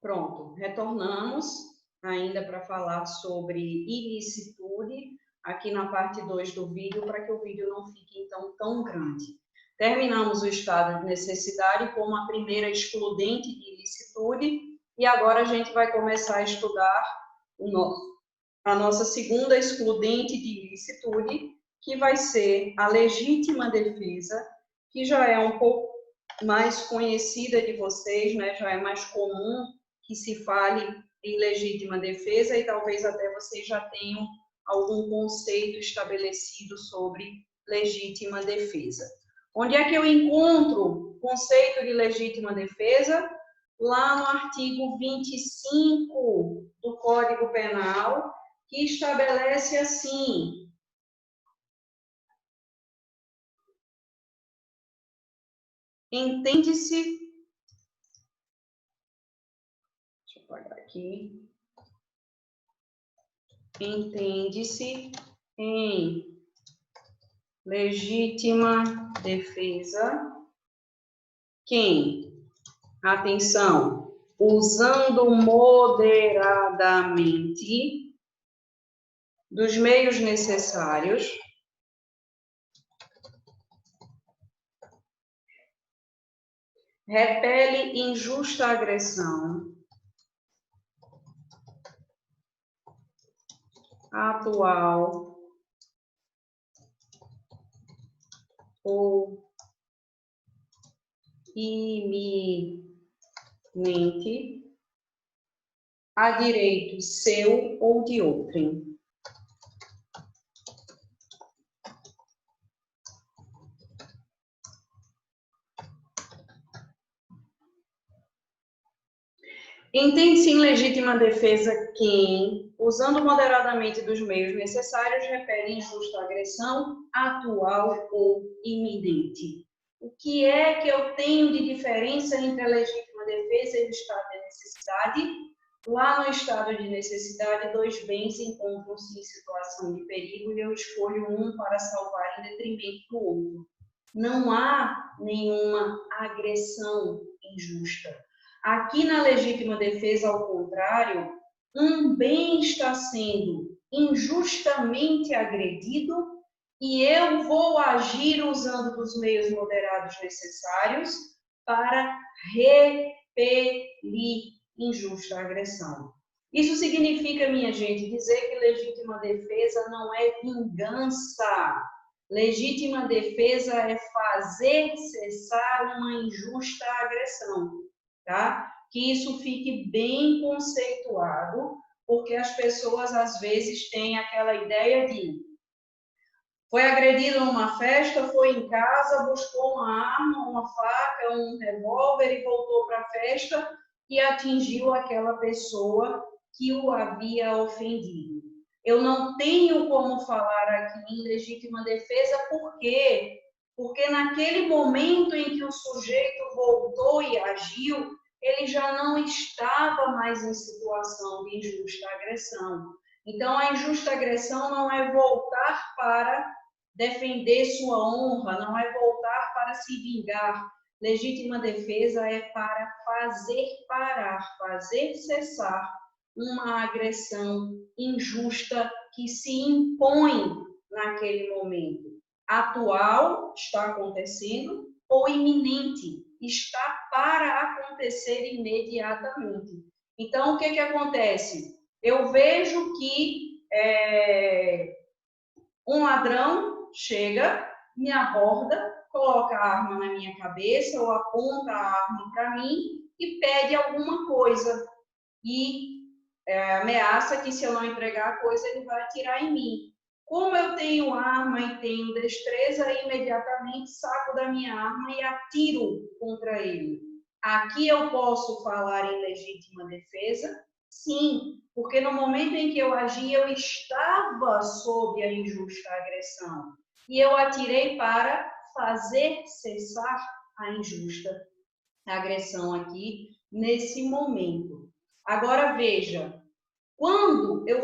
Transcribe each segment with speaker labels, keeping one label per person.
Speaker 1: Pronto, retornamos ainda para falar sobre ilicitude, aqui na parte 2 do vídeo, para que o vídeo não fique, então, tão grande. Terminamos o estado de necessidade como a primeira excludente de ilicitude, e agora a gente vai começar a estudar a nossa segunda excludente de ilicitude, que vai ser a legítima defesa, que já é um pouco mais conhecida de vocês, né? Já é mais comum que se fale em legítima defesa e talvez até vocês já tenham algum conceito estabelecido sobre legítima defesa. Onde é que eu encontro o conceito de legítima defesa? Lá no artigo 25 do Código Penal, que estabelece assim: entende-se, deixa eu apagar aqui, entende-se em legítima defesa quem? Atenção, usando moderadamente dos meios necessários repele injusta agressão atual ou iminente a direito seu ou de outrem. Entende-se em legítima defesa quem, usando moderadamente dos meios necessários, repele injusta agressão atual ou iminente. O que é que eu tenho de diferença entre a legítima defesa e o estado de necessidade? Lá no estado de necessidade, dois bens encontram-se em situação de perigo e eu escolho um para salvar em detrimento do outro. Não há nenhuma agressão injusta. Aqui na legítima defesa, ao contrário, um bem está sendo injustamente agredido e eu vou agir usando dos meios moderados necessários para repelir injusta agressão. Isso significa, minha gente, dizer que legítima defesa não é vingança. Legítima defesa é fazer cessar uma injusta agressão. Tá? Que isso fique bem conceituado, porque as pessoas às vezes têm aquela ideia de foi agredido numa festa, foi em casa, buscou uma arma, uma faca, um revólver e voltou para a festa e atingiu aquela pessoa que o havia ofendido. Eu não tenho como falar aqui em legítima defesa, por quê? Porque naquele momento em que o sujeito voltou e agiu, ele já não estava mais em situação de injusta agressão. Então, a injusta agressão não é voltar para defender sua honra, não é voltar para se vingar. Legítima defesa é para fazer parar, fazer cessar uma agressão injusta que se impõe naquele momento. Atual, está acontecendo, ou iminente, está para acontecer imediatamente. Então, o que acontece? Eu vejo que um ladrão chega, me aborda, coloca a arma na minha cabeça ou aponta a arma para mim e pede alguma coisa. E ameaça que se eu não entregar a coisa, ele vai atirar em mim. Como eu tenho arma e tenho destreza, imediatamente saco da minha arma e atiro contra ele. Aqui eu posso falar em legítima defesa? Sim, porque no momento em que eu agi, eu estava sob a injusta agressão. E eu atirei para fazer cessar a injusta agressão aqui, nesse momento. Agora, veja, quando eu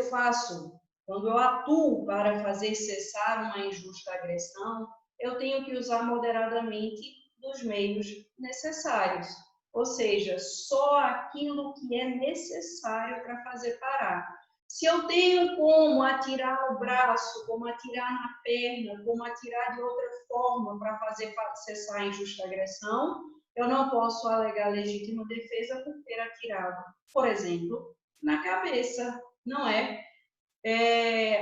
Speaker 1: atuo para fazer cessar uma injusta agressão, eu tenho que usar moderadamente dos meios necessários. ou seja, só aquilo que é necessário para fazer parar. Se eu tenho como atirar no braço, como atirar na perna, como atirar de outra forma para fazer cessar a injusta agressão, eu não posso alegar legítima defesa por ter atirado, por exemplo, na cabeça, não é?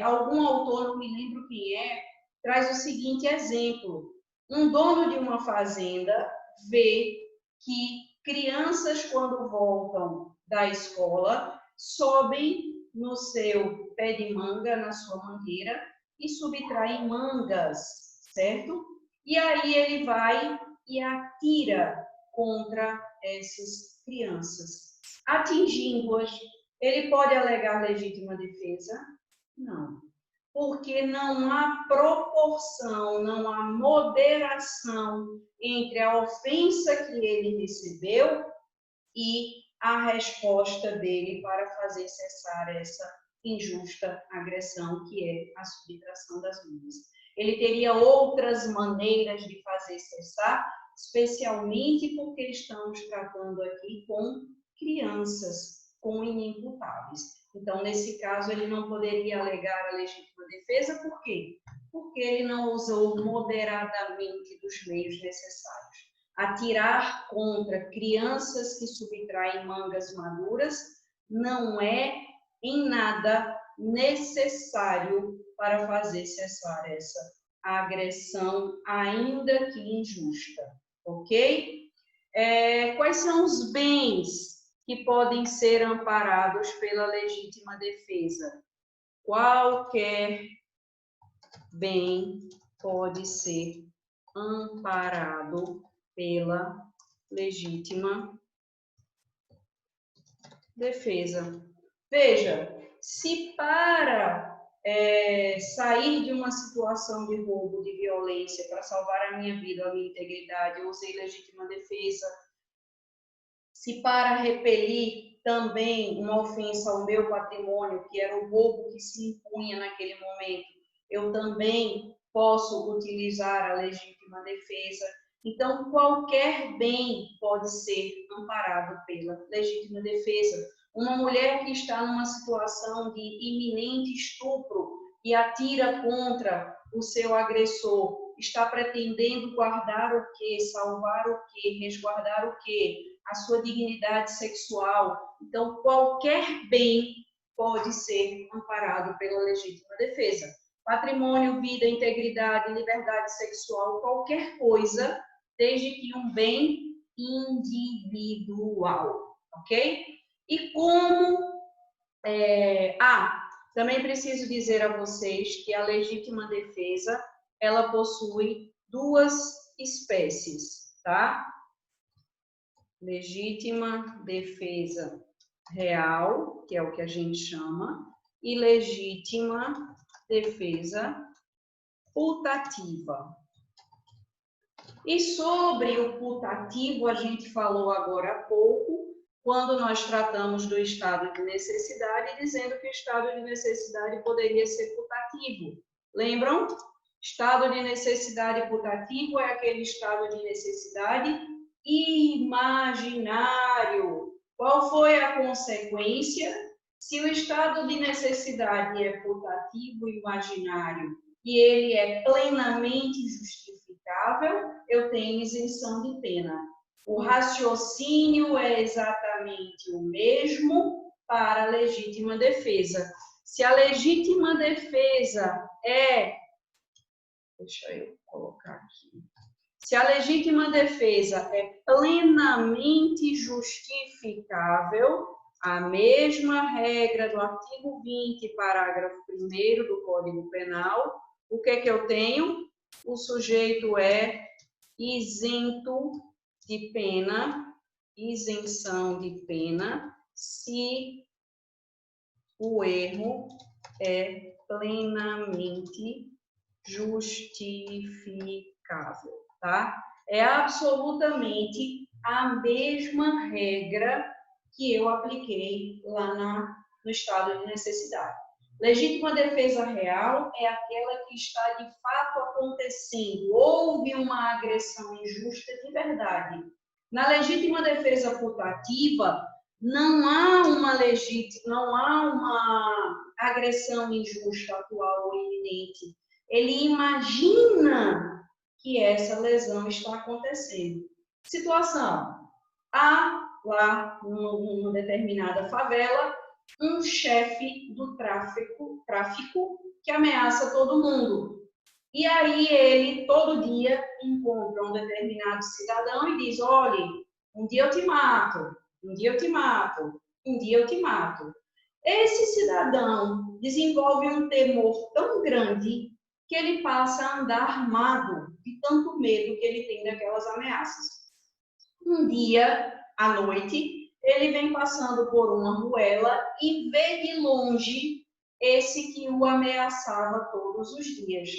Speaker 1: Algum autor, não me lembro quem é, traz o seguinte exemplo. Um dono de uma fazenda vê que crianças, quando voltam da escola, sobem no seu pé de manga, na sua mangueira, e subtraem mangas, certo? E aí ele vai e atira contra essas crianças, atingindo-as. Ele pode alegar legítima defesa? Não. Porque não há proporção, não há moderação entre a ofensa que ele recebeu e a resposta dele para fazer cessar essa injusta agressão, que é a subtração das mangas. Ele teria outras maneiras de fazer cessar, especialmente porque estamos tratando aqui com crianças, com inimputáveis. Então, nesse caso, ele não poderia alegar a legítima defesa, por quê? Porque ele não usou moderadamente dos meios necessários. Atirar contra crianças que subtraem mangas maduras não é em nada necessário para fazer cessar essa agressão, ainda que injusta, ok? Quais são os bens que podem ser amparados pela legítima defesa? Qualquer bem pode ser amparado pela legítima defesa. Veja, se para sair de uma situação de roubo, de violência, para salvar a minha vida, a minha integridade, eu usei legítima defesa, se para repelir também uma ofensa ao meu patrimônio, que era o roubo que se impunha naquele momento, eu também posso utilizar a legítima defesa. Então, qualquer bem pode ser amparado pela legítima defesa. Uma mulher que está numa situação de iminente estupro e atira contra o seu agressor, está pretendendo guardar o quê? Salvar o quê? Resguardar o quê? A sua dignidade sexual. Então, qualquer bem pode ser amparado pela legítima defesa. Patrimônio, vida, integridade, liberdade sexual, qualquer coisa, desde que um bem individual, ok? E como... também preciso dizer a vocês que a legítima defesa, ela possui duas espécies, tá? Legítima defesa real, que é o que a gente chama, e legítima defesa putativa. E sobre o putativo, a gente falou agora há pouco, quando nós tratamos do estado de necessidade, dizendo que o estado de necessidade poderia ser putativo. Lembram? Estado de necessidade putativo é aquele estado de necessidade imaginário. Qual foi a consequência? Se o estado de necessidade é putativo imaginário e ele é plenamente justificável, eu tenho isenção de pena. O raciocínio é exatamente o mesmo para a legítima defesa. Se a legítima defesa é... Deixa eu colocar aqui. Se a legítima defesa é plenamente justificável, a mesma regra do artigo 20, parágrafo 1º do Código Penal, o que é que eu tenho? O sujeito é isento de pena, isenção de pena, se o erro é plenamente justificável, tá? É absolutamente a mesma regra que eu apliquei lá no estado de necessidade. Legítima defesa real é aquela que está de fato acontecendo. Houve uma agressão injusta de verdade. Na legítima defesa putativa, não há uma agressão injusta, atual ou iminente. Ele imagina que essa lesão está acontecendo. Situação: há lá, numa determinada favela, um chefe do tráfico que ameaça todo mundo. E aí ele, todo dia, encontra um determinado cidadão e diz: olhe, um dia eu te mato, um dia eu te mato, um dia eu te mato. Esse cidadão desenvolve um temor tão grande que ele passa a andar armado de tanto medo que ele tem daquelas ameaças. Um dia, à noite, ele vem passando por uma ruela e vê de longe esse que o ameaçava todos os dias.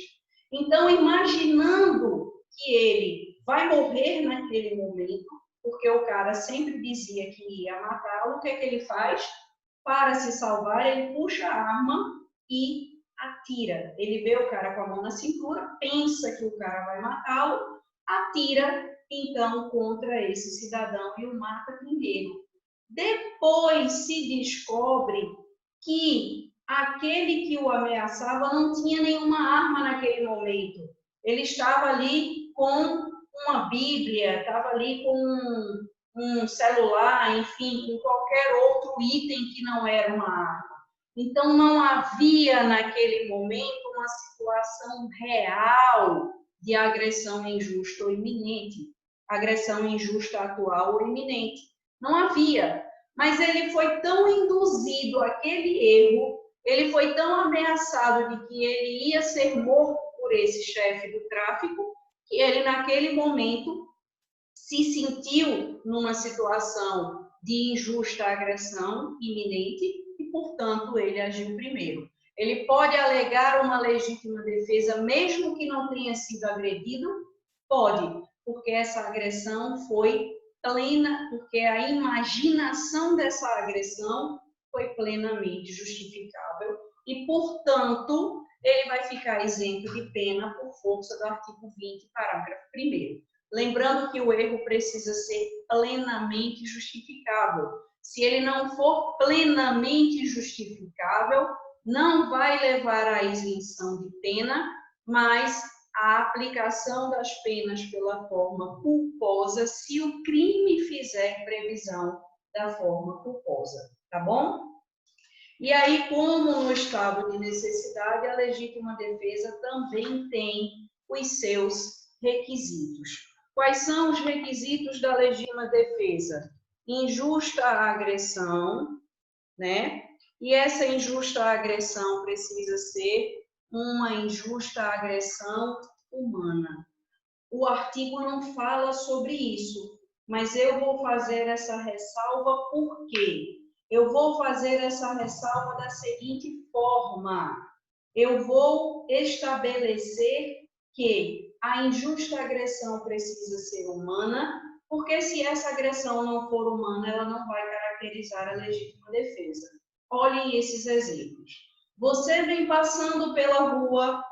Speaker 1: Então, imaginando que ele vai morrer naquele momento, porque o cara sempre dizia que ia matá-lo, o que é que ele faz? Para se salvar, ele puxa a arma e atira. Ele vê o cara com a mão na cintura, pensa que o cara vai matá-lo, atira então contra esse cidadão e o mata primeiro. Depois se descobre que aquele que o ameaçava não tinha nenhuma arma naquele momento. Ele estava ali com uma Bíblia, estava ali com um celular, enfim, com qualquer outro item que não era uma arma. Então, não havia naquele momento uma situação real de agressão injusta ou iminente, agressão injusta atual ou iminente. Não havia. Mas ele foi tão induzido àquele erro, ele foi tão ameaçado de que ele ia ser morto por esse chefe do tráfico, que ele, naquele momento, se sentiu numa situação de injusta agressão iminente e, portanto, ele agiu primeiro. Ele pode alegar uma legítima defesa, mesmo que não tenha sido agredido? Pode, porque essa agressão foi plena, porque a imaginação dessa agressão foi plenamente justificável e, portanto, ele vai ficar isento de pena por força do artigo 20, parágrafo 1º. Lembrando que o erro precisa ser plenamente justificável. Se ele não for plenamente justificável, não vai levar à isenção de pena, mas à aplicação das penas pela forma culposa, se o crime fizer previsão da forma culposa, tá bom? E aí, como no estado de necessidade, a legítima defesa também tem os seus requisitos. Quais são os requisitos da legítima defesa? Injusta agressão, né? E essa injusta agressão precisa ser uma injusta agressão humana. O artigo não fala sobre isso, mas eu vou fazer essa ressalva por quê? Eu vou fazer essa ressalva da seguinte forma: eu vou estabelecer que a injusta agressão precisa ser humana, porque se essa agressão não for humana, ela não vai caracterizar a legítima defesa. Olhem esses exemplos. Você vem passando pela rua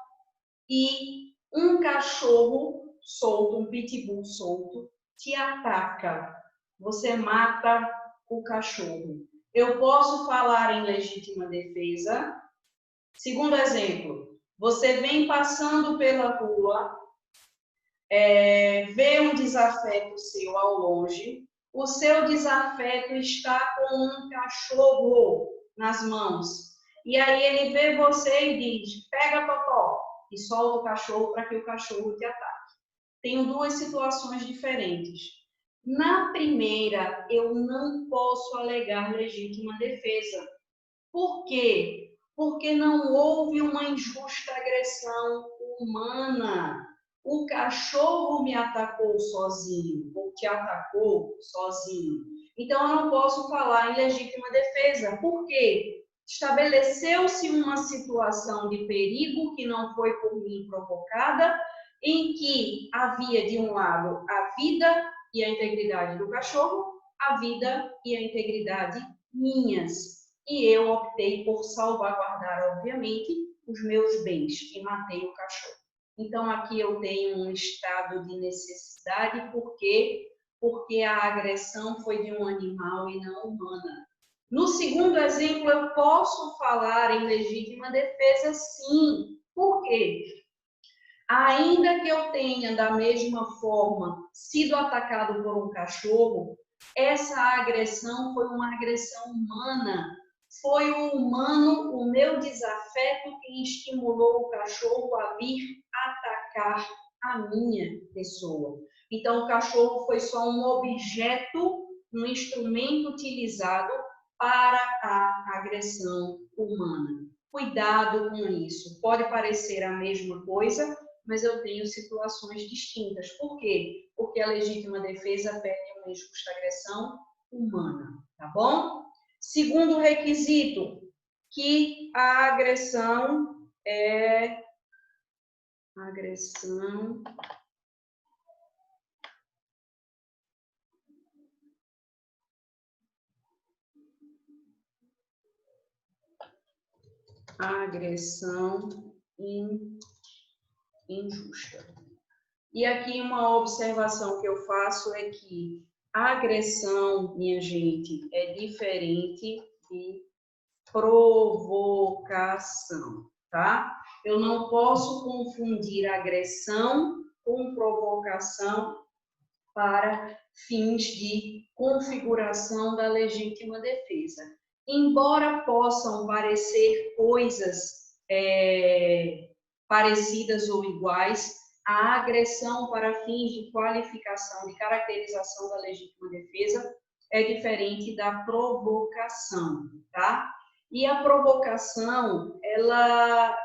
Speaker 1: e um cachorro solto, um pitbull solto, te ataca. Você mata o cachorro. Eu posso falar em legítima defesa. Segundo exemplo, você vem passando pela rua, vê um desafeto seu ao longe, o seu desafeto está com um cachorro nas mãos. E aí ele vê você e diz: pega Totó, e solta o cachorro para que o cachorro te ataque. Tenho duas situações diferentes. Na primeira, eu não posso alegar legítima defesa. Por quê? Porque não houve uma injusta agressão humana. O cachorro me atacou sozinho, ou te atacou sozinho. Então, eu não posso falar em legítima defesa. Por quê? Estabeleceu-se uma situação de perigo que não foi por mim provocada, em que havia, de um lado, a vida e a integridade do cachorro, a vida e a integridade minhas. E eu optei por salvaguardar, obviamente, os meus bens e matei o cachorro. Então, aqui eu tenho um estado de necessidade, por quê? porque a agressão foi de um animal e não humana. No segundo exemplo, eu posso falar em legítima defesa, sim. Por quê? Ainda que eu tenha, da mesma forma, sido atacado por um cachorro, essa agressão foi uma agressão humana. Foi o humano, o meu desafeto, que estimulou o cachorro a vir atacar a minha pessoa. Então, o cachorro foi só um objeto, um instrumento utilizado para a agressão humana. Cuidado com isso. Pode parecer a mesma coisa, mas eu tenho situações distintas. Por quê? Porque a legítima defesa pede uma injusta agressão humana, tá bom? Segundo requisito, que a agressão é agressão injusta. E aqui uma observação que eu faço é que a agressão, minha gente, é diferente de provocação, tá? Eu não posso confundir agressão com provocação para fins de configuração da legítima defesa. Embora possam parecer coisas parecidas ou iguais, a agressão para fins de qualificação, de caracterização da legítima defesa é diferente da provocação, tá? E a provocação, ela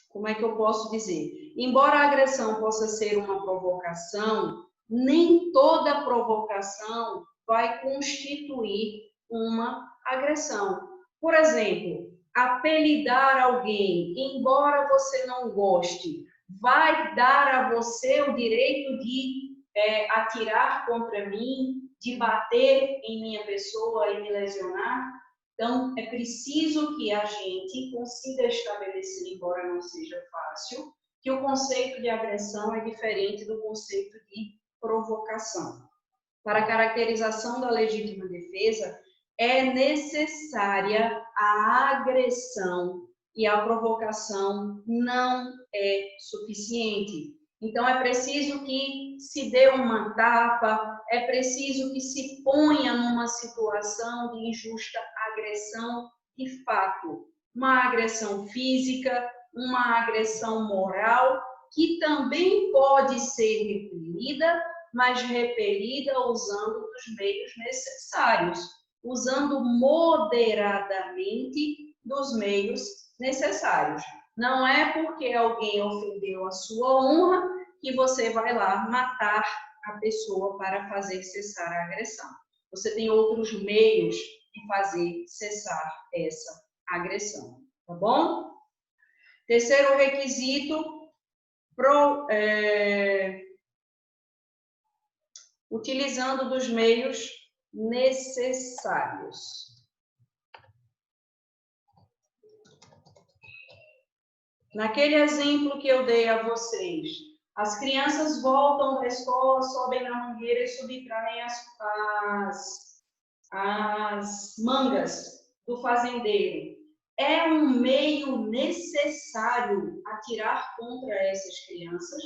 Speaker 1: como é que eu posso dizer? Embora a agressão possa ser uma provocação, nem toda provocação vai constituir uma agressão. Por exemplo, apelidar alguém, embora você não goste, vai dar a você o direito de atirar contra mim, de bater em minha pessoa e me lesionar? Então, é preciso que a gente consiga estabelecer, embora não seja fácil, que o conceito de agressão é diferente do conceito de provocação. Para a caracterização da legítima defesa, é necessária a agressão e a provocação não é suficiente. Então, é preciso que se dê uma tapa, é preciso que se ponha numa situação de injusta agressão de fato. Uma agressão física, uma agressão moral, que também pode ser reprimida, mas repelida usando os meios necessários, usando moderadamente dos meios necessários. Não é porque alguém ofendeu a sua honra que você vai lá matar a pessoa para fazer cessar a agressão. Você tem outros meios de fazer cessar essa agressão, tá bom? Terceiro requisito, utilizando dos meios necessários. Naquele exemplo que eu dei a vocês, as crianças voltam da escola, sobem na mangueira e subtraem as mangas do fazendeiro. É um meio necessário atirar contra essas crianças?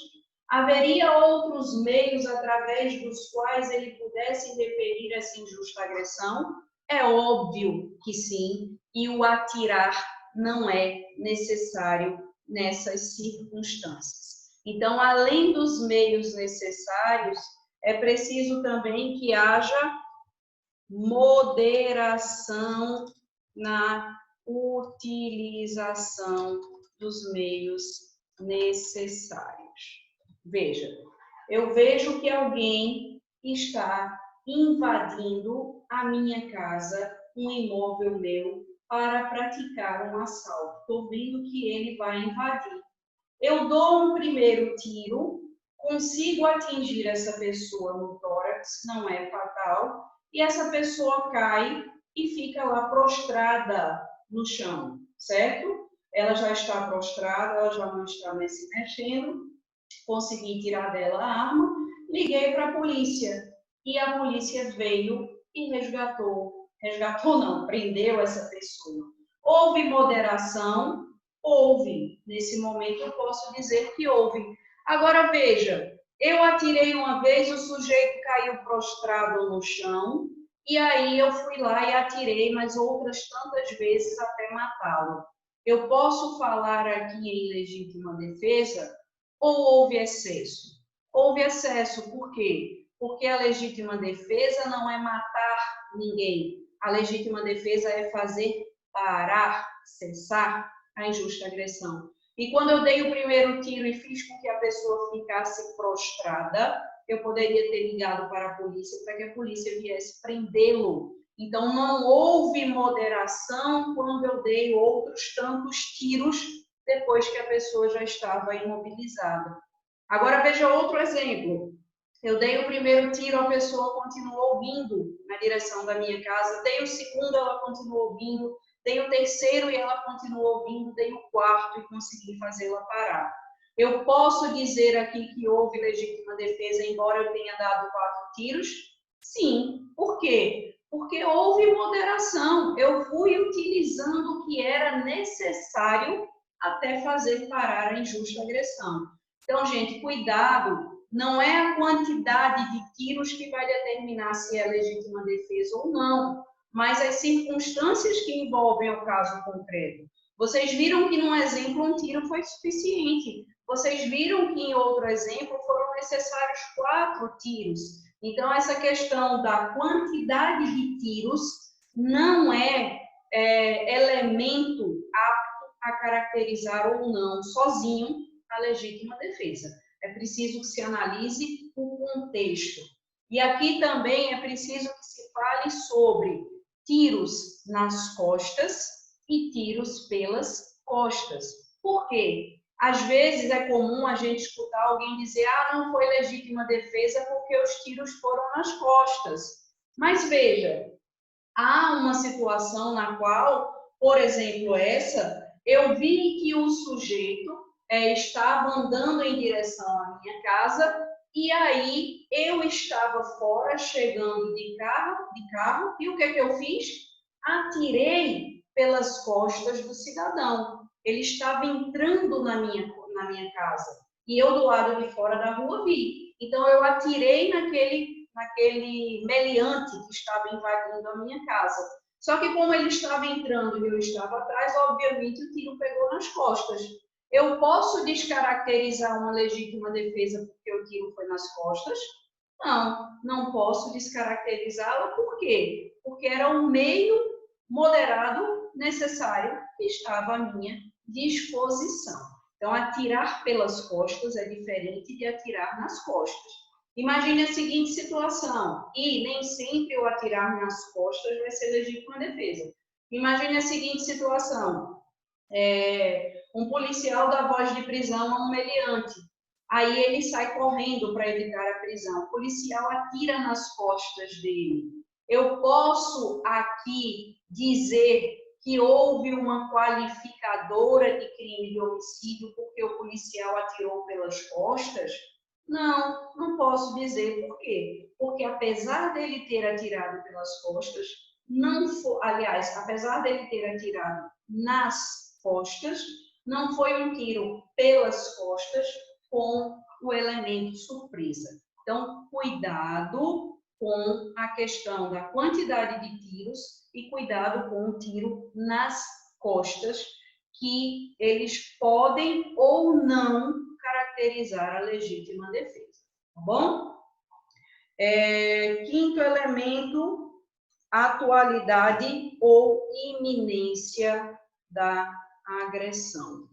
Speaker 1: Haveria outros meios através dos quais ele pudesse repelir essa injusta agressão? É óbvio que sim, e o atirar não é necessário nessas circunstâncias. Então, além dos meios necessários, é preciso também que haja moderação na utilização dos meios necessários. Veja, eu vejo que alguém está invadindo a minha casa, um imóvel meu, para praticar um assalto. Estou vendo que ele vai invadir. Eu dou um primeiro tiro, consigo atingir essa pessoa no tórax, não é fatal, e essa pessoa cai e fica lá prostrada no chão, certo? Ela já está prostrada, ela já não está se mexendo, consegui tirar dela a arma, liguei para a polícia e a polícia veio e resgatou não, prendeu essa pessoa. Houve moderação? Houve. Nesse momento eu posso dizer que houve. Agora veja, eu atirei uma vez, o sujeito caiu prostrado no chão, e aí eu fui lá e atirei, mas outras tantas vezes até matá-lo. Eu posso falar aqui em legítima defesa ou houve excesso? Houve excesso, por quê? Porque a legítima defesa não é matar ninguém. A legítima defesa é fazer parar, cessar a injusta agressão. E quando eu dei o primeiro tiro e fiz com que a pessoa ficasse prostrada, eu poderia ter ligado para a polícia para que a polícia viesse prendê-lo. Então, não houve moderação quando eu dei outros tantos tiros depois que a pessoa já estava imobilizada. Agora, veja outro exemplo. Eu dei o primeiro tiro, a pessoa continuou vindo na direção da minha casa. Dei o segundo, ela continuou vindo. Dei o terceiro e ela continuou vindo. Dei o quarto e consegui fazê-la parar. Eu posso dizer aqui que houve legítima defesa, embora eu tenha dado 4 tiros? Sim. Por quê? Porque houve moderação. Eu fui utilizando o que era necessário até fazer parar a injusta agressão. Então, gente, cuidado. Não é a quantidade de tiros que vai determinar se é legítima defesa ou não, mas as circunstâncias que envolvem o caso concreto. Vocês viram que, num exemplo, um tiro foi suficiente. Vocês viram que, em outro exemplo, foram necessários 4 tiros. Então, essa questão da quantidade de tiros não é elemento apto a caracterizar ou não, sozinho, a legítima defesa. É preciso que se analise o contexto. E aqui também é preciso que se fale sobre tiros nas costas e tiros pelas costas. Por quê? Às vezes é comum a gente escutar alguém dizer: ah, não foi legítima defesa porque os tiros foram nas costas. Mas veja, há uma situação na qual, por exemplo, eu vi que o sujeito estava andando em direção à minha casa e aí eu estava fora, chegando de carro, e o que eu fiz? Atirei pelas costas do cidadão. Ele estava entrando na minha casa e eu do lado de fora da rua vi. Então eu atirei naquele meliante que estava invadindo a minha casa. Só que como ele estava entrando e eu estava atrás, obviamente o tiro pegou nas costas. Eu posso descaracterizar uma legítima defesa porque o tiro foi nas costas? Não, não posso descaracterizá-la. Por quê? Porque era um meio moderado necessário que estava à minha disposição. Então, atirar pelas costas é diferente de atirar nas costas. Imagine a seguinte situação, e nem sempre o atirar nas costas vai ser legítima defesa. Imagine a seguinte situação, um policial dá voz de prisão a um meliante, aí ele sai correndo para evitar a prisão, o policial atira nas costas dele. Eu posso aqui dizer que houve uma qualificadora de crime de homicídio porque o policial atirou pelas costas? Não, não posso dizer por quê. Porque apesar dele ter atirado pelas costas, não foi, aliás, apesar dele ter atirado nas costas, não foi um tiro pelas costas com o elemento surpresa. Então, cuidado com a questão da quantidade de tiros e cuidado com o tiro nas costas, que eles podem ou não caracterizar a legítima defesa, tá bom? Quinto elemento, atualidade ou iminência da agressão.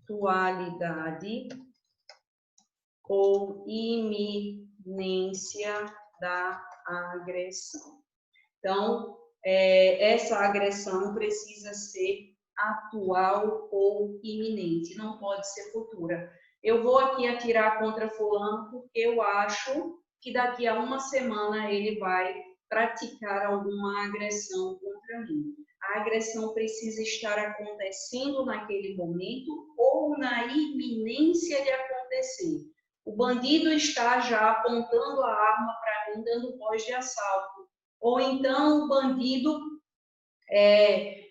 Speaker 1: Atualidade ou iminência da agressão. Então, essa agressão precisa ser atual ou iminente, não pode ser futura. Eu vou aqui atirar contra fulano porque eu acho que daqui a uma semana ele vai praticar alguma agressão contra mim. A agressão precisa estar acontecendo naquele momento ou na iminência de acontecer. O bandido está já apontando a arma para mim, dando voz de assalto. Ou então o bandido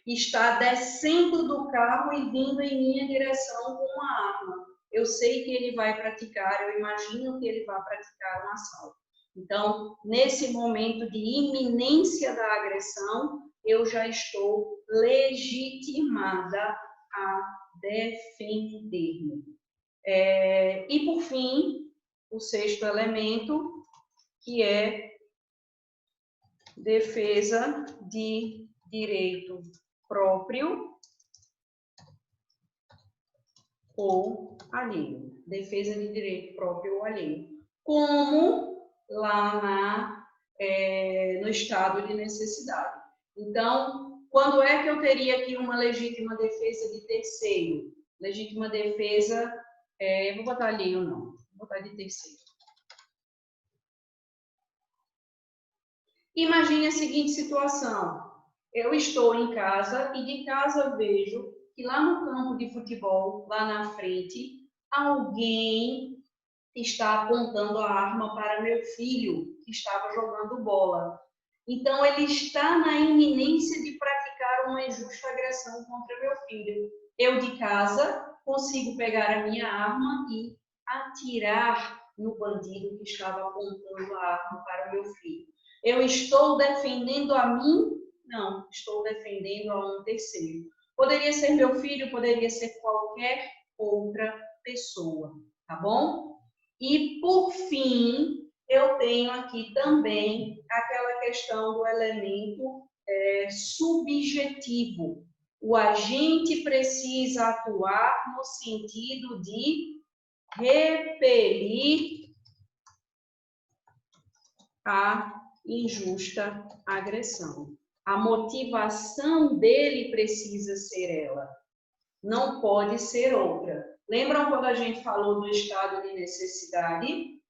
Speaker 1: está descendo do carro e vindo em minha direção com uma arma. Eu sei que ele vai praticar, eu imagino que ele vai praticar um assalto. Então, nesse momento de iminência da agressão, eu já estou legitimada a defender-me. E, por fim, o sexto elemento, que é defesa de direito próprio ou alheio. Defesa de direito próprio ou alheio. Como lá no estado de necessidade. Então, quando é que eu teria aqui uma legítima defesa de terceiro? Legítima defesa, vou botar alheio não, vou botar de terceiro. Imagine a seguinte situação. Eu estou em casa e de casa vejo que lá no campo de futebol, lá na frente, alguém está apontando a arma para meu filho, que estava jogando bola. Então, ele está na iminência de praticar uma injusta agressão contra meu filho. Eu, de casa, consigo pegar a minha arma e atirar no bandido que estava apontando a arma para meu filho. Eu estou defendendo a mim? Não, estou defendendo a um terceiro. Poderia ser meu filho, poderia ser qualquer outra pessoa, tá bom? E, por fim, eu tenho aqui também aquela questão do elemento subjetivo. O agente precisa atuar no sentido de repelir a injusta agressão. A motivação dele precisa ser ela, não pode ser outra. Lembram quando a gente falou do estado de necessidade?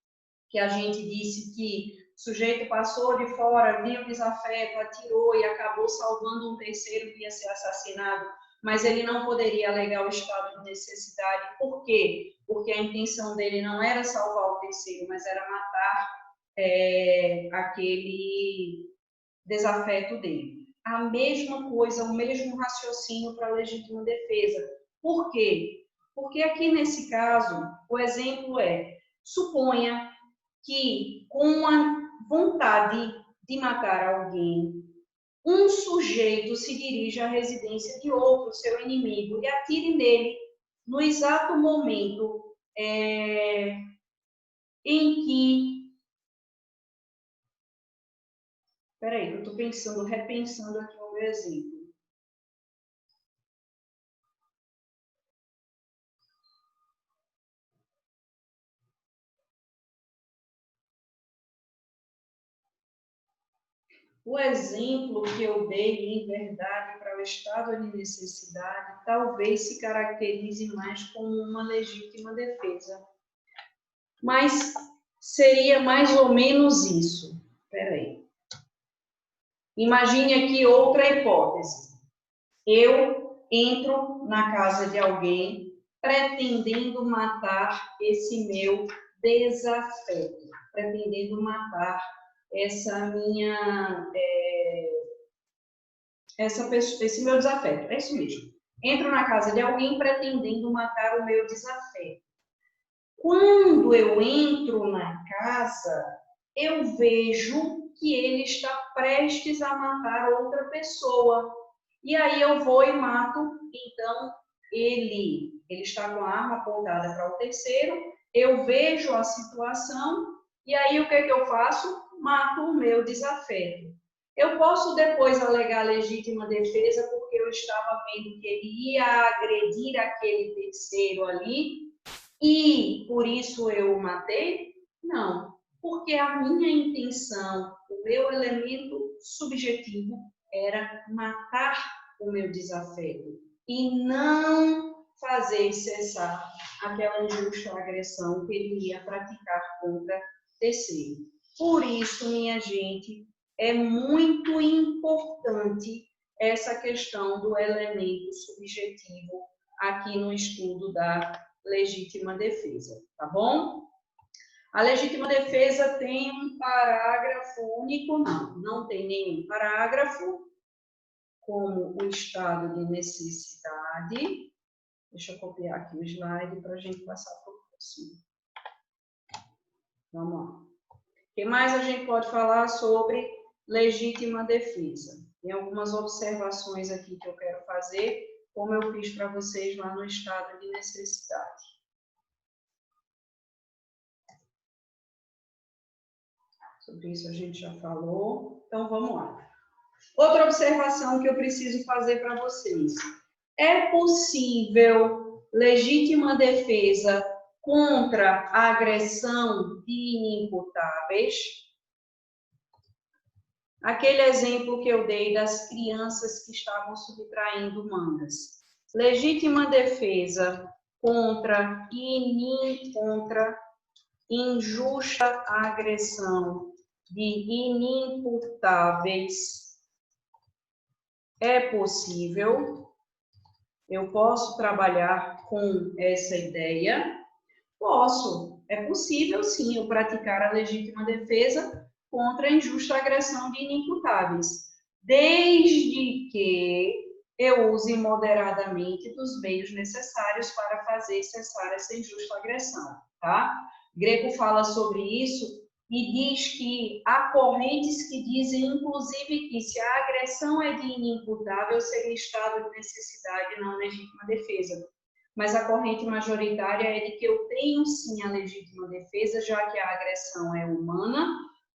Speaker 1: Que a gente disse que o sujeito passou de fora, viu desafeto, atirou e acabou salvando um terceiro que ia ser assassinado, mas ele não poderia alegar o estado de necessidade. Por quê? Porque a intenção dele não era salvar o terceiro, mas era matar aquele desafeto dele. A mesma coisa, o mesmo raciocínio para a legítima defesa. Por quê? Porque aqui nesse caso, o exemplo suponha que com a vontade de matar alguém, um sujeito se dirige à residência de outro, seu inimigo, e atire nele no exato momento em que... Espera aí, eu estou repensando aqui o meu exemplo. O exemplo que eu dei, em verdade, para o estado de necessidade, talvez se caracterize mais como uma legítima defesa. Mas seria mais ou menos isso. Espera aí. Imagine aqui outra hipótese. Eu entro na casa de alguém pretendendo matar esse meu desafeto, pretendendo matar essa minha, esse meu desafeto. É isso mesmo. Entro na casa de alguém pretendendo matar o meu desafeto. Quando eu entro na casa, eu vejo que ele está prestes a matar outra pessoa. E aí eu vou e mato, então ele está com a arma apontada para o terceiro, eu vejo a situação, e aí o que é que eu faço? Mato o meu desafeto. Eu posso depois alegar legítima defesa porque eu estava vendo que ele ia agredir aquele terceiro ali, e por isso eu o matei? Não, porque a minha intenção, o meu elemento subjetivo era matar o meu desafeto e não fazer cessar aquela injusta agressão que ele ia praticar contra terceiro. Por isso, minha gente, é muito importante essa questão do elemento subjetivo aqui no estudo da legítima defesa, tá bom? A legítima defesa tem um parágrafo único? Não, não tem nenhum parágrafo, como o estado de necessidade. Deixa eu copiar aqui o slide para a gente passar para o próximo. Vamos lá. O que mais a gente pode falar sobre legítima defesa? Tem algumas observações aqui que eu quero fazer, como eu fiz para vocês lá no estado de necessidade. Sobre isso a gente já falou. Então, vamos lá. Outra observação que eu preciso fazer para vocês. É possível legítima defesa contra a agressão de inimputáveis? Aquele exemplo que eu dei das crianças que estavam subtraindo mangas. Legítima defesa contra injusta agressão de inimputáveis é possível? Eu posso trabalhar com essa ideia? Posso. É possível, sim, eu praticar a legítima defesa contra a injusta agressão de inimputáveis, desde que eu use moderadamente dos meios necessários para fazer cessar essa injusta agressão, tá? Greco fala sobre isso e diz que há correntes que dizem, inclusive, que se a agressão é de inimputável, seria estado de necessidade e não legítima defesa. Mas a corrente majoritária é de que eu tenho, sim, a legítima defesa, já que a agressão é humana,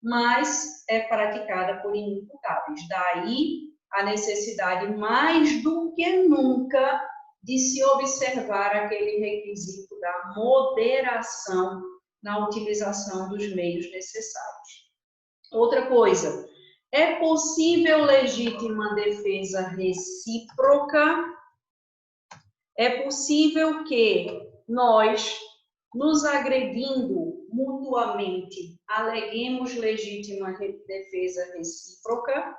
Speaker 1: mas é praticada por inimputáveis. Daí a necessidade, mais do que nunca, de se observar aquele requisito da moderação na utilização dos meios necessários. Outra coisa, é possível legítima defesa recíproca? É possível que nós, nos agredindo mutuamente, aleguemos legítima defesa recíproca?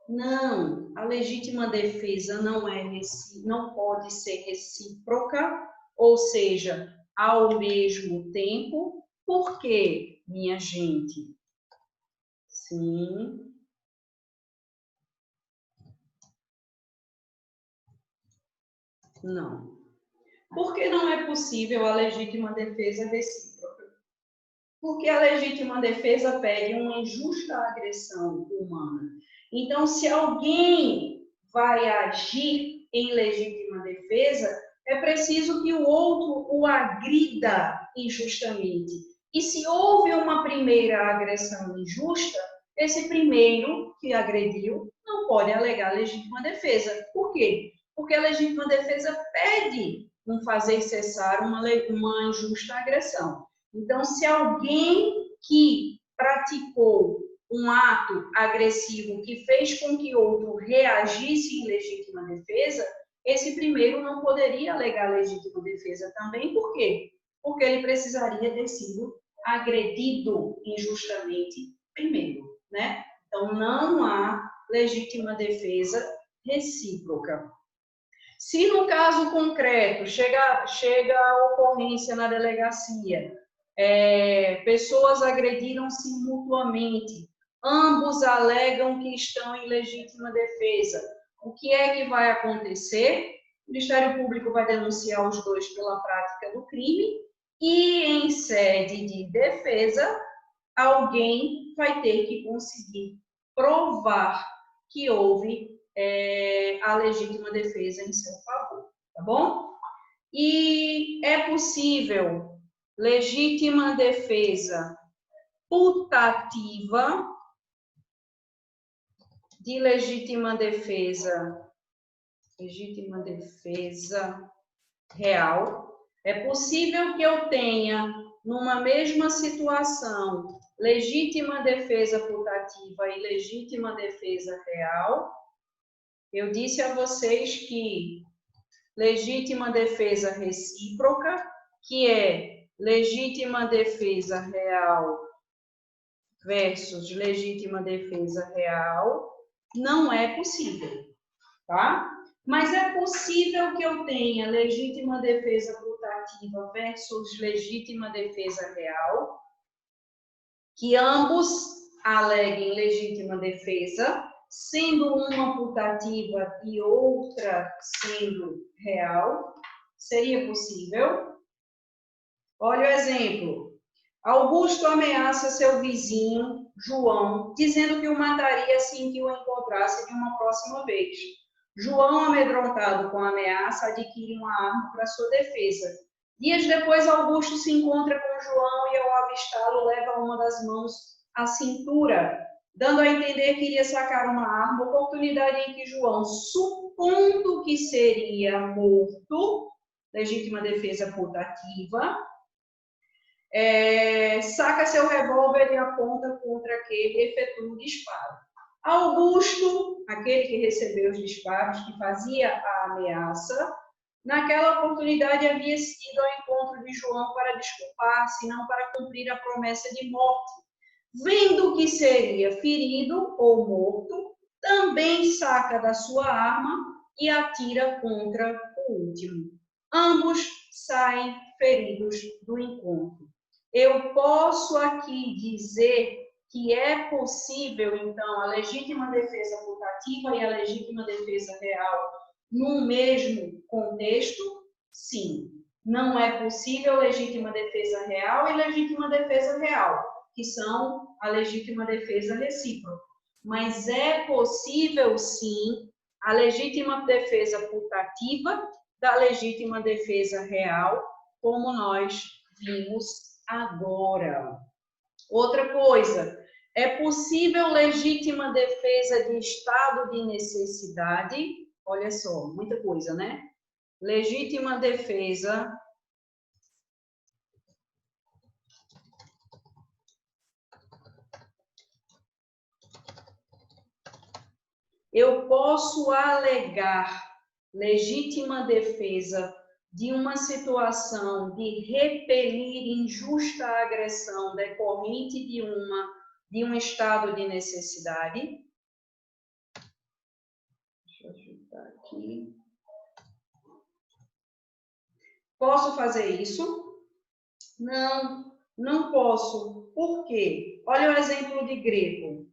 Speaker 1: Não, a legítima defesa não pode ser recíproca, ou seja, ao mesmo tempo. Por quê, minha gente? Sim. Não. Por que não é possível a legítima defesa recíproca? Porque a legítima defesa pede uma injusta agressão humana. Então, se alguém vai agir em legítima defesa, é preciso que o outro o agrida injustamente. E se houve uma primeira agressão injusta, esse primeiro que agrediu não pode alegar legítima defesa. Por quê? Porque a legítima defesa pede um fazer cessar uma injusta agressão. Então, se alguém que praticou um ato agressivo que fez com que outro reagisse em legítima defesa, esse primeiro não poderia alegar legítima defesa também. Por quê? Porque ele precisaria ter sido agredido injustamente primeiro, né? Então, não há legítima defesa recíproca. Se no caso concreto chega a ocorrência na delegacia, pessoas agrediram-se mutuamente, ambos alegam que estão em legítima defesa, o que é que vai acontecer? O Ministério Público vai denunciar os dois pela prática do crime e, em sede de defesa, alguém vai ter que conseguir provar que houve a legítima defesa em seu favor, tá bom? E é possível legítima defesa putativa de legítima defesa real. É possível que eu tenha, numa mesma situação, legítima defesa putativa e legítima defesa real. Eu disse a vocês que legítima defesa recíproca, que é legítima defesa real versus legítima defesa real, não é possível, tá? Mas é possível que eu tenha legítima defesa putativa putativa versus legítima defesa real, que ambos aleguem legítima defesa, sendo uma putativa e outra sendo real, seria possível? Olha o exemplo. Augusto ameaça seu vizinho, João, dizendo que o mataria assim que o encontrasse de uma próxima vez. João, amedrontado com a ameaça, adquire uma arma para sua defesa. Dias depois, Augusto se encontra com João e, ao avistá-lo, leva uma das mãos à cintura, dando a entender que iria sacar uma arma, oportunidade em que João, supondo que seria morto, legítima defesa putativa, saca seu revólver e aponta contra aquele e efetua o disparo. Augusto, aquele que recebeu os disparos, que fazia a ameaça, naquela oportunidade havia ido ao encontro de João para desculpar-se, não para cumprir a promessa de morte. Vendo que seria ferido ou morto, também saca da sua arma e atira contra o último. Ambos saem feridos do encontro. Eu posso aqui dizer que é possível, então, a legítima defesa putativa e a legítima defesa real no mesmo contexto? Sim. Não é possível legítima defesa real e legítima defesa real, que são a legítima defesa recíproca. Mas é possível, sim, a legítima defesa putativa da legítima defesa real, como nós vimos agora. Outra coisa, é possível legítima defesa de estado de necessidade? Olha só, muita coisa, né? Legítima defesa eu posso alegar legítima defesa de uma situação de repelir injusta agressão decorrente de um estado de necessidade. Deixa eu ajudar aqui. Posso fazer isso? Não, não posso. Por quê? Olha o exemplo de Greco.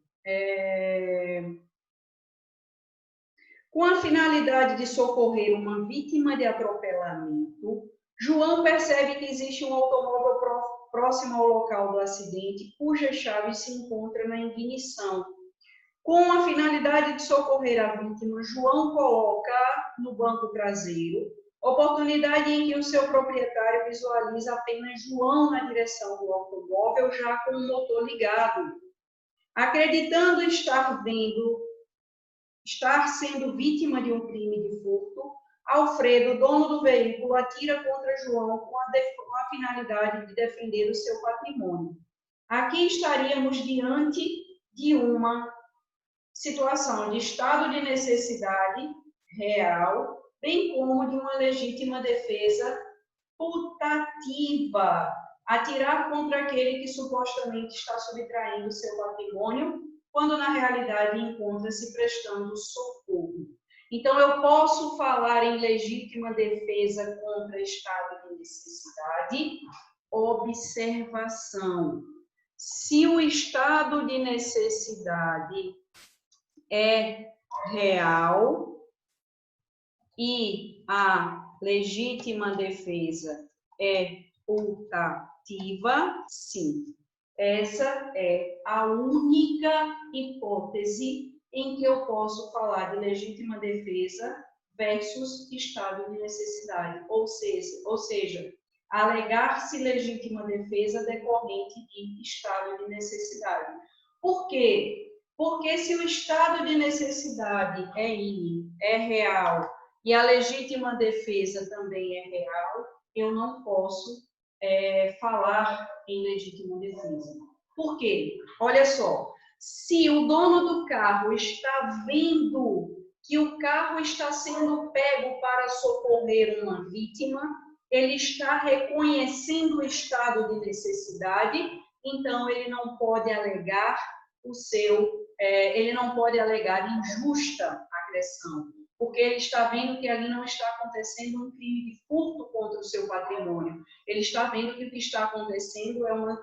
Speaker 1: Com a finalidade de socorrer uma vítima de atropelamento, João percebe que existe um automóvel próximo ao local do acidente, cuja chave se encontra na ignição. Com a finalidade de socorrer a vítima, João coloca no banco traseiro, oportunidade em que o seu proprietário visualiza apenas João na direção do automóvel, já com o motor ligado. Acreditando estar sendo vítima de um crime de furto, Alfredo, dono do veículo, atira contra João com a finalidade de defender o seu patrimônio. Aqui estaríamos diante de uma situação de estado de necessidade real, bem como de uma legítima defesa putativa, atirar contra aquele que supostamente está subtraindo seu patrimônio, quando na realidade encontra-se prestando socorro. Então, eu posso falar em legítima defesa contra estado de necessidade. Observação. Se o estado de necessidade é real e a legítima defesa é putativa, sim. Essa é a única hipótese em que eu posso falar de legítima defesa versus estado de necessidade, ou seja, alegar-se legítima defesa decorrente de estado de necessidade. Por quê? Porque se o estado de necessidade é real e a legítima defesa também é real, eu não posso falar em legítima defesa. Por quê? Olha só, se o dono do carro está vendo que o carro está sendo pego para socorrer uma vítima, ele está reconhecendo o estado de necessidade, então ele não pode alegar ele não pode alegar injusta agressão, porque ele está vendo que ali não está acontecendo um crime de furto contra o seu patrimônio. Ele está vendo que o que está acontecendo é uma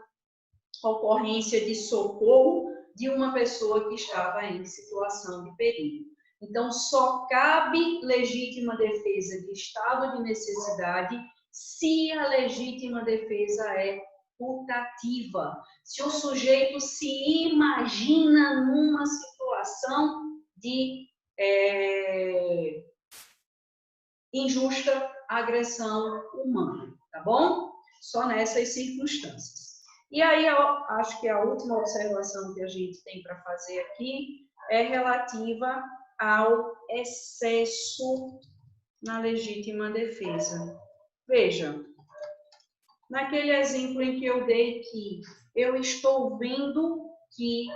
Speaker 1: ocorrência de socorro de uma pessoa que estava em situação de perigo. Então, só cabe legítima defesa de estado de necessidade se a legítima defesa é putativa. Se o sujeito se imagina numa situação de injusta agressão humana, tá bom? Só nessas circunstâncias. E aí, eu acho que a última observação que a gente tem para fazer aqui é relativa ao excesso na legítima defesa. Veja, naquele exemplo em que eu dei que eu estou vendo que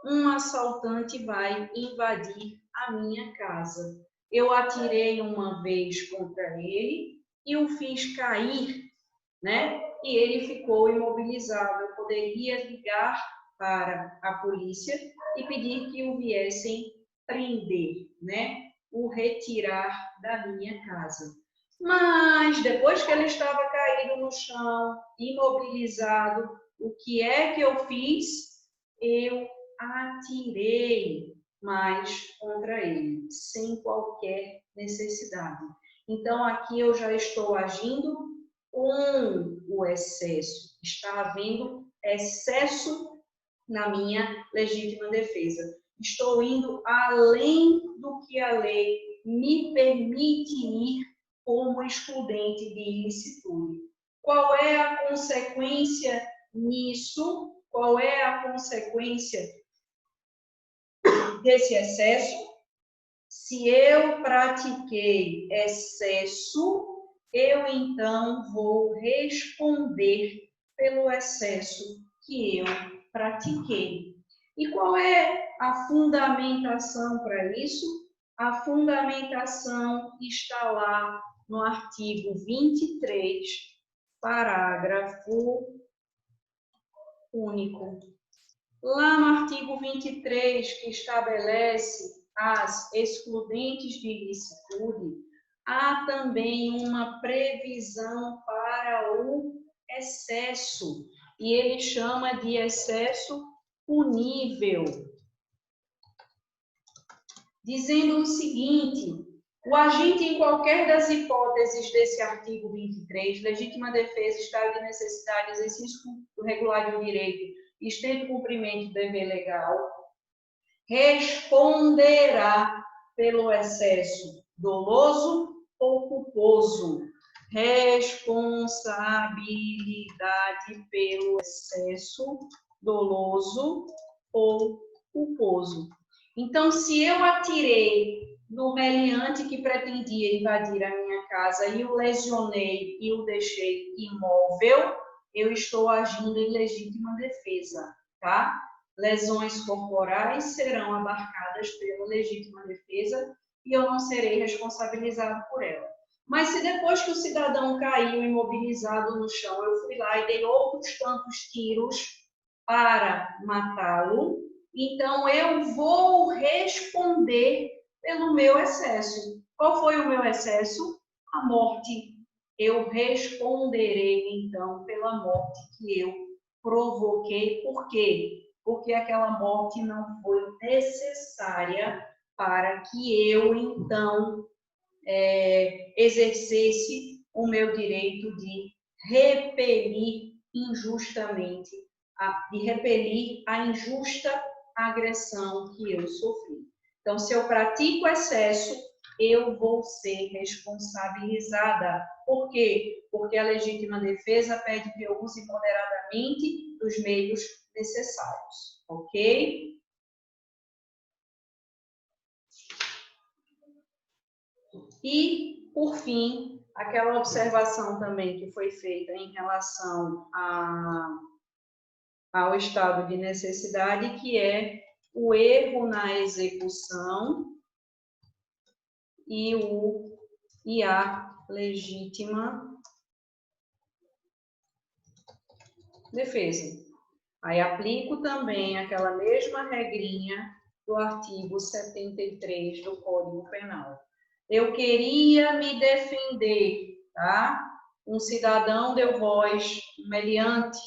Speaker 1: um assaltante vai invadir a minha casa. Eu atirei uma vez contra ele e o fiz cair, né? E ele ficou imobilizado. Eu poderia ligar para a polícia e pedir que o viessem prender, né? O retirar da minha casa. Mas depois que ele estava caído no chão, imobilizado, o que é que eu fiz? Eu atirei mais contra ele, sem qualquer necessidade. Então, aqui eu já estou agindo com o excesso. Está havendo excesso na minha legítima defesa. Estou indo além do que a lei me permite ir como excludente de ilicitude. Qual é a consequência nisso? Qual é a consequência desse excesso? Se eu pratiquei excesso, eu então vou responder pelo excesso que eu pratiquei. E qual é a fundamentação para isso? A fundamentação está lá no artigo 23, parágrafo único. Lá no artigo 23, que estabelece as excludentes de ilicitude, há também uma previsão para o excesso, e ele chama de excesso punível, dizendo o seguinte: o agente, em qualquer das hipóteses desse artigo 23, legítima defesa, estado de necessidade, exercício regular de um direito, estende cumprimento do dever legal, responderá pelo excesso doloso ou culposo. Responsabilidade pelo excesso doloso ou culposo. Então, se eu atirei no meliante que pretendia invadir a minha casa e o lesionei e o deixei imóvel, eu estou agindo em legítima defesa, tá? Lesões corporais serão abarcadas pela legítima defesa e eu não serei responsabilizado por ela. Mas se depois que o cidadão caiu imobilizado no chão, eu fui lá e dei outros tantos tiros para matá-lo, então eu vou responder pelo meu excesso. Qual foi o meu excesso? A morte. Eu responderei, então, pela morte que eu provoquei. Por quê? Porque aquela morte não foi necessária para que eu, então, exercesse o meu direito de repelir injustamente, de repelir a injusta agressão que eu sofri. Então, se eu pratico excesso, eu vou ser responsabilizada. Por quê? Porque a legítima defesa pede que eu use moderadamente dos meios necessários, ok? E, por fim, aquela observação também que foi feita em relação ao estado de necessidade, que é o erro na execução e a legítima defesa. Aí aplico também aquela mesma regrinha do artigo 73 do Código Penal. Eu queria me defender, tá? Um cidadão deu voz, um meliante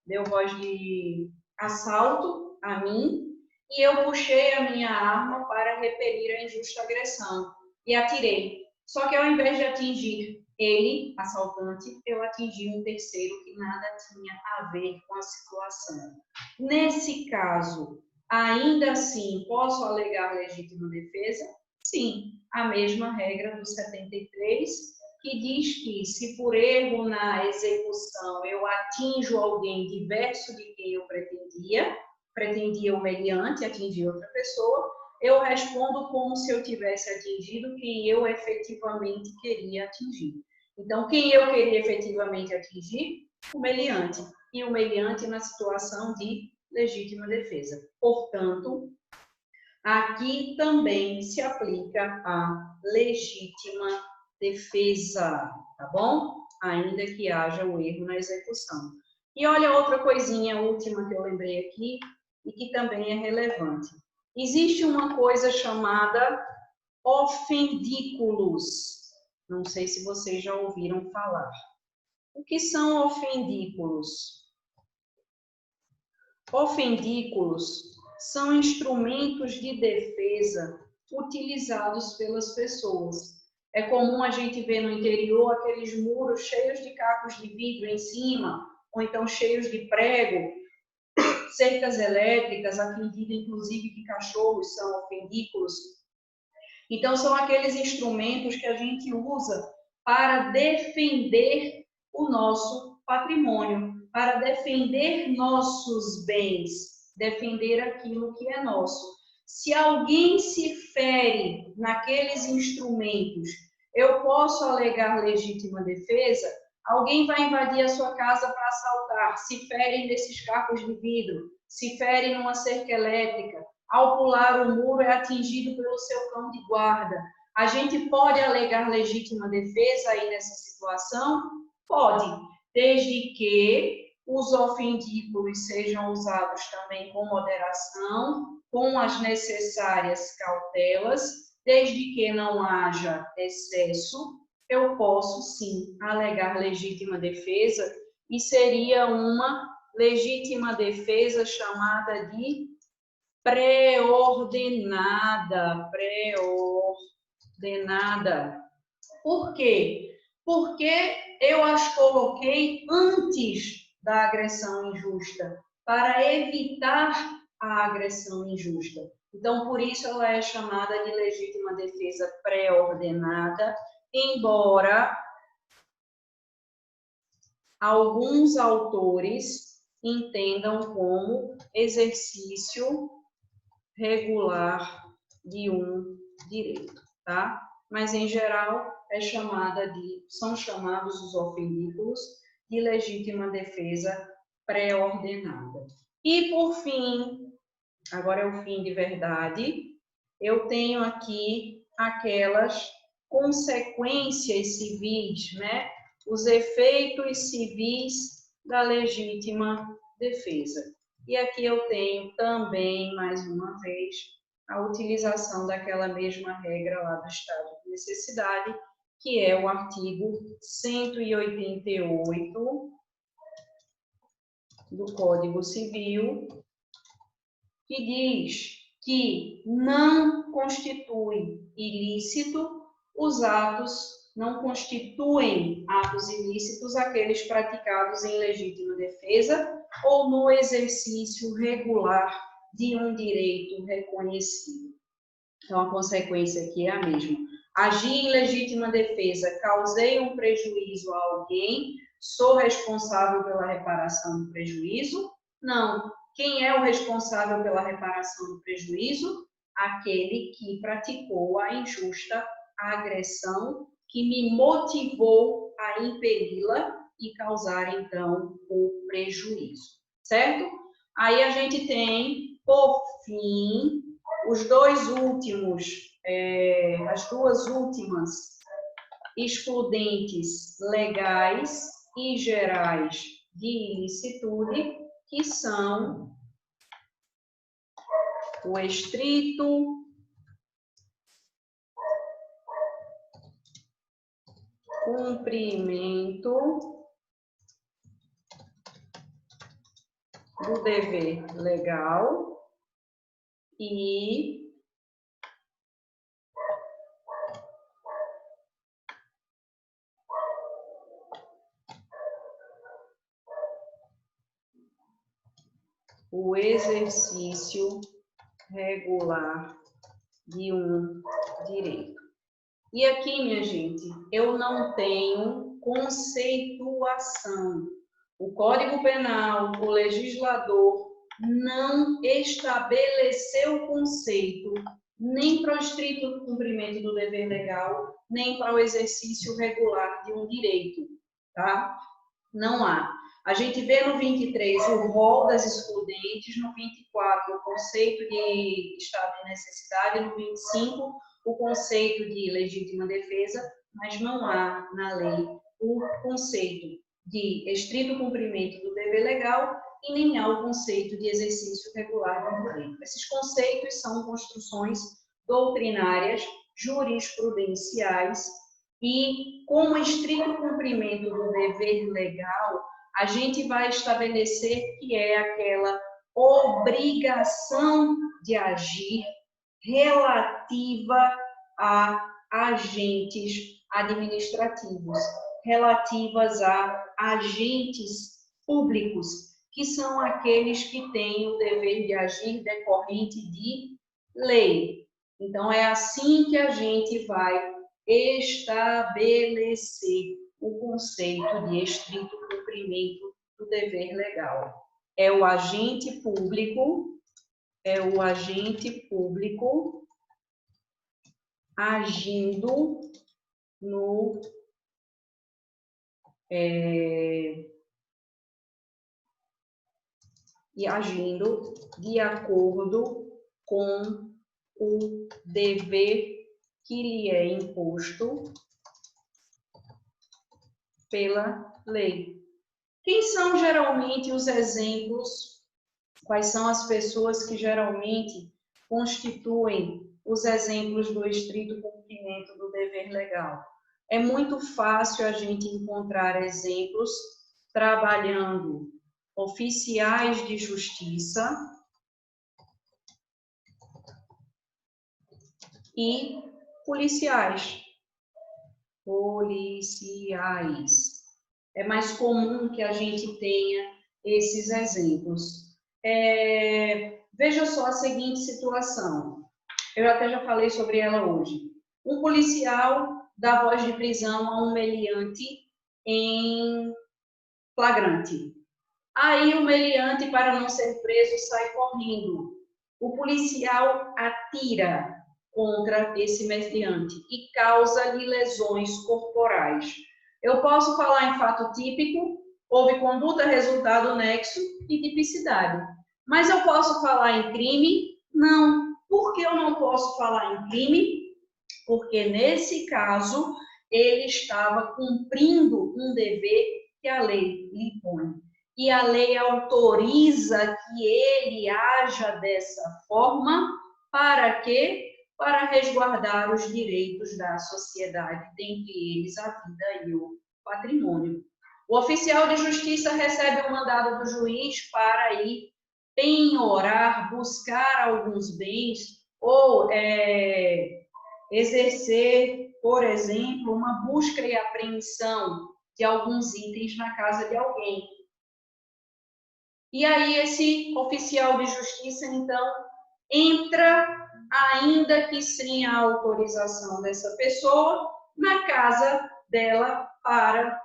Speaker 1: deu voz de assalto a mim e eu puxei a minha arma para repelir a injusta agressão e atirei. Só que ao invés de atingir ele, assaltante, eu atingi um terceiro que nada tinha a ver com a situação. Nesse caso, ainda assim, posso alegar legítima defesa? Sim, a mesma regra do 73, que diz que se por erro na execução eu atinjo alguém diverso de quem eu pretendia o meliante atingir outra pessoa, eu respondo como se eu tivesse atingido quem eu efetivamente queria atingir. Então, quem eu queria efetivamente atingir? O meliante. E o meliante na situação de legítima defesa. Portanto, aqui também se aplica a legítima defesa, tá bom? Ainda que haja o erro na execução. E olha outra coisinha última que eu lembrei aqui e que também é relevante. Existe uma coisa chamada ofendículos. Não sei se vocês já ouviram falar. O que são ofendículos? Ofendículos são instrumentos de defesa utilizados pelas pessoas. É comum a gente ver no interior aqueles muros cheios de cacos de vidro em cima, ou então cheios de prego, cercas elétricas, acredito inclusive que cachorros são ofendículos. Então, são aqueles instrumentos que a gente usa para defender o nosso patrimônio, para defender nossos bens, defender aquilo que é nosso. Se alguém se fere naqueles instrumentos, eu posso alegar legítima defesa? Alguém vai invadir a sua casa para assaltar, se fere nesses cacos de vidro, se fere numa cerca elétrica, ao pular o muro é atingido pelo seu cão de guarda. A gente pode alegar legítima defesa aí nessa situação? Pode, desde que os ofendículos sejam usados também com moderação, com as necessárias cautelas, desde que não haja excesso, eu posso sim alegar legítima defesa e seria uma legítima defesa chamada de pré-ordenada. Por quê? Porque eu as coloquei antes da agressão injusta, para evitar a agressão injusta. Então, por isso ela é chamada de legítima defesa pré-ordenada, embora alguns autores entendam como exercício regular de um direito, tá? Mas, em geral, são chamados os ofendículos de legítima defesa pré-ordenada. E, por fim, agora é o fim de verdade, eu tenho aqui aquelas consequências civis, né? Os efeitos civis da legítima defesa. E aqui eu tenho também, mais uma vez, a utilização daquela mesma regra lá do estado de necessidade, que é o artigo 188 do Código Civil, que diz que não constitui ilícito os atos, não constituem atos ilícitos aqueles praticados em legítima defesa ou no exercício regular de um direito reconhecido. Então, a consequência aqui é a mesma. Agi em legítima defesa, causei um prejuízo a alguém, sou responsável pela reparação do prejuízo? Não. Quem é o responsável pela reparação do prejuízo? Aquele que praticou a injusta agressão, que me motivou a impeli-la e causar, então, o prejuízo. Certo? Aí a gente tem, por fim, os dois últimos, as duas últimas excludentes legais e gerais de ilicitude, que são o estrito cumprimento do dever legal e o exercício regular de um direito. E aqui, minha gente, eu não tenho conceituação. O Código Penal, o legislador, não estabeleceu o conceito nem para o estrito cumprimento do dever legal, nem para o exercício regular de um direito, tá? Não há. A gente vê no 23 o rol das excludentes, no 24 o conceito de estado de necessidade, no 25 o conceito de legítima defesa, mas não há na lei o conceito de estrito cumprimento do dever legal e nem há o conceito de exercício regular do direito. Esses conceitos são construções doutrinárias, jurisprudenciais, e com o estrito cumprimento do dever legal, a gente vai estabelecer que é aquela obrigação de agir relativa a agentes administrativos, relativas a agentes públicos, que são aqueles que têm o dever de agir decorrente de lei. Então, é assim que a gente vai estabelecer o conceito de estrito cumprimento do dever legal. É o agente público agindo no e agindo de acordo com o dever que lhe é imposto pela lei. Quem são geralmente os exemplos? Quais são as pessoas que geralmente constituem os exemplos do estrito cumprimento do dever legal? É muito fácil a gente encontrar exemplos trabalhando oficiais de justiça e policiais. É mais comum que a gente tenha esses exemplos. Veja só a seguinte situação. Eu até já falei sobre ela hoje. Um policial dá voz de prisão a um meliante em flagrante. Aí o meliante, para não ser preso, sai correndo. O policial atira contra esse meliante e causa-lhe lesões corporais. Eu posso falar em fato típico, houve conduta, resultado, nexo e tipicidade. Mas eu posso falar em crime? Não. Por que eu não posso falar em crime? Porque nesse caso ele estava cumprindo um dever que a lei lhe impõe. E a lei autoriza que ele haja dessa forma, para quê? Para resguardar os direitos da sociedade, dentre eles a vida e o patrimônio. O oficial de justiça recebe o mandado do juiz para ir penhorar, buscar alguns bens ou exercer, por exemplo, uma busca e apreensão de alguns itens na casa de alguém. E aí esse oficial de justiça, então, entra, ainda que sem a autorização dessa pessoa, na casa dela para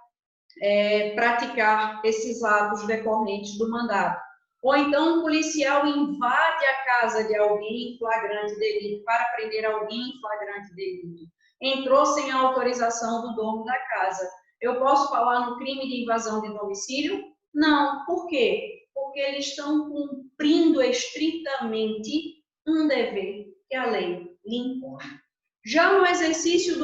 Speaker 1: praticar esses atos decorrentes do mandato. Ou então um policial invade a casa de alguém em flagrante delito, para prender alguém em flagrante delito. Entrou sem a autorização do dono da casa. Eu posso falar no crime de invasão de domicílio? Não. Por quê? Porque eles estão cumprindo estritamente um dever que a lei lhe impõe. Já no exercício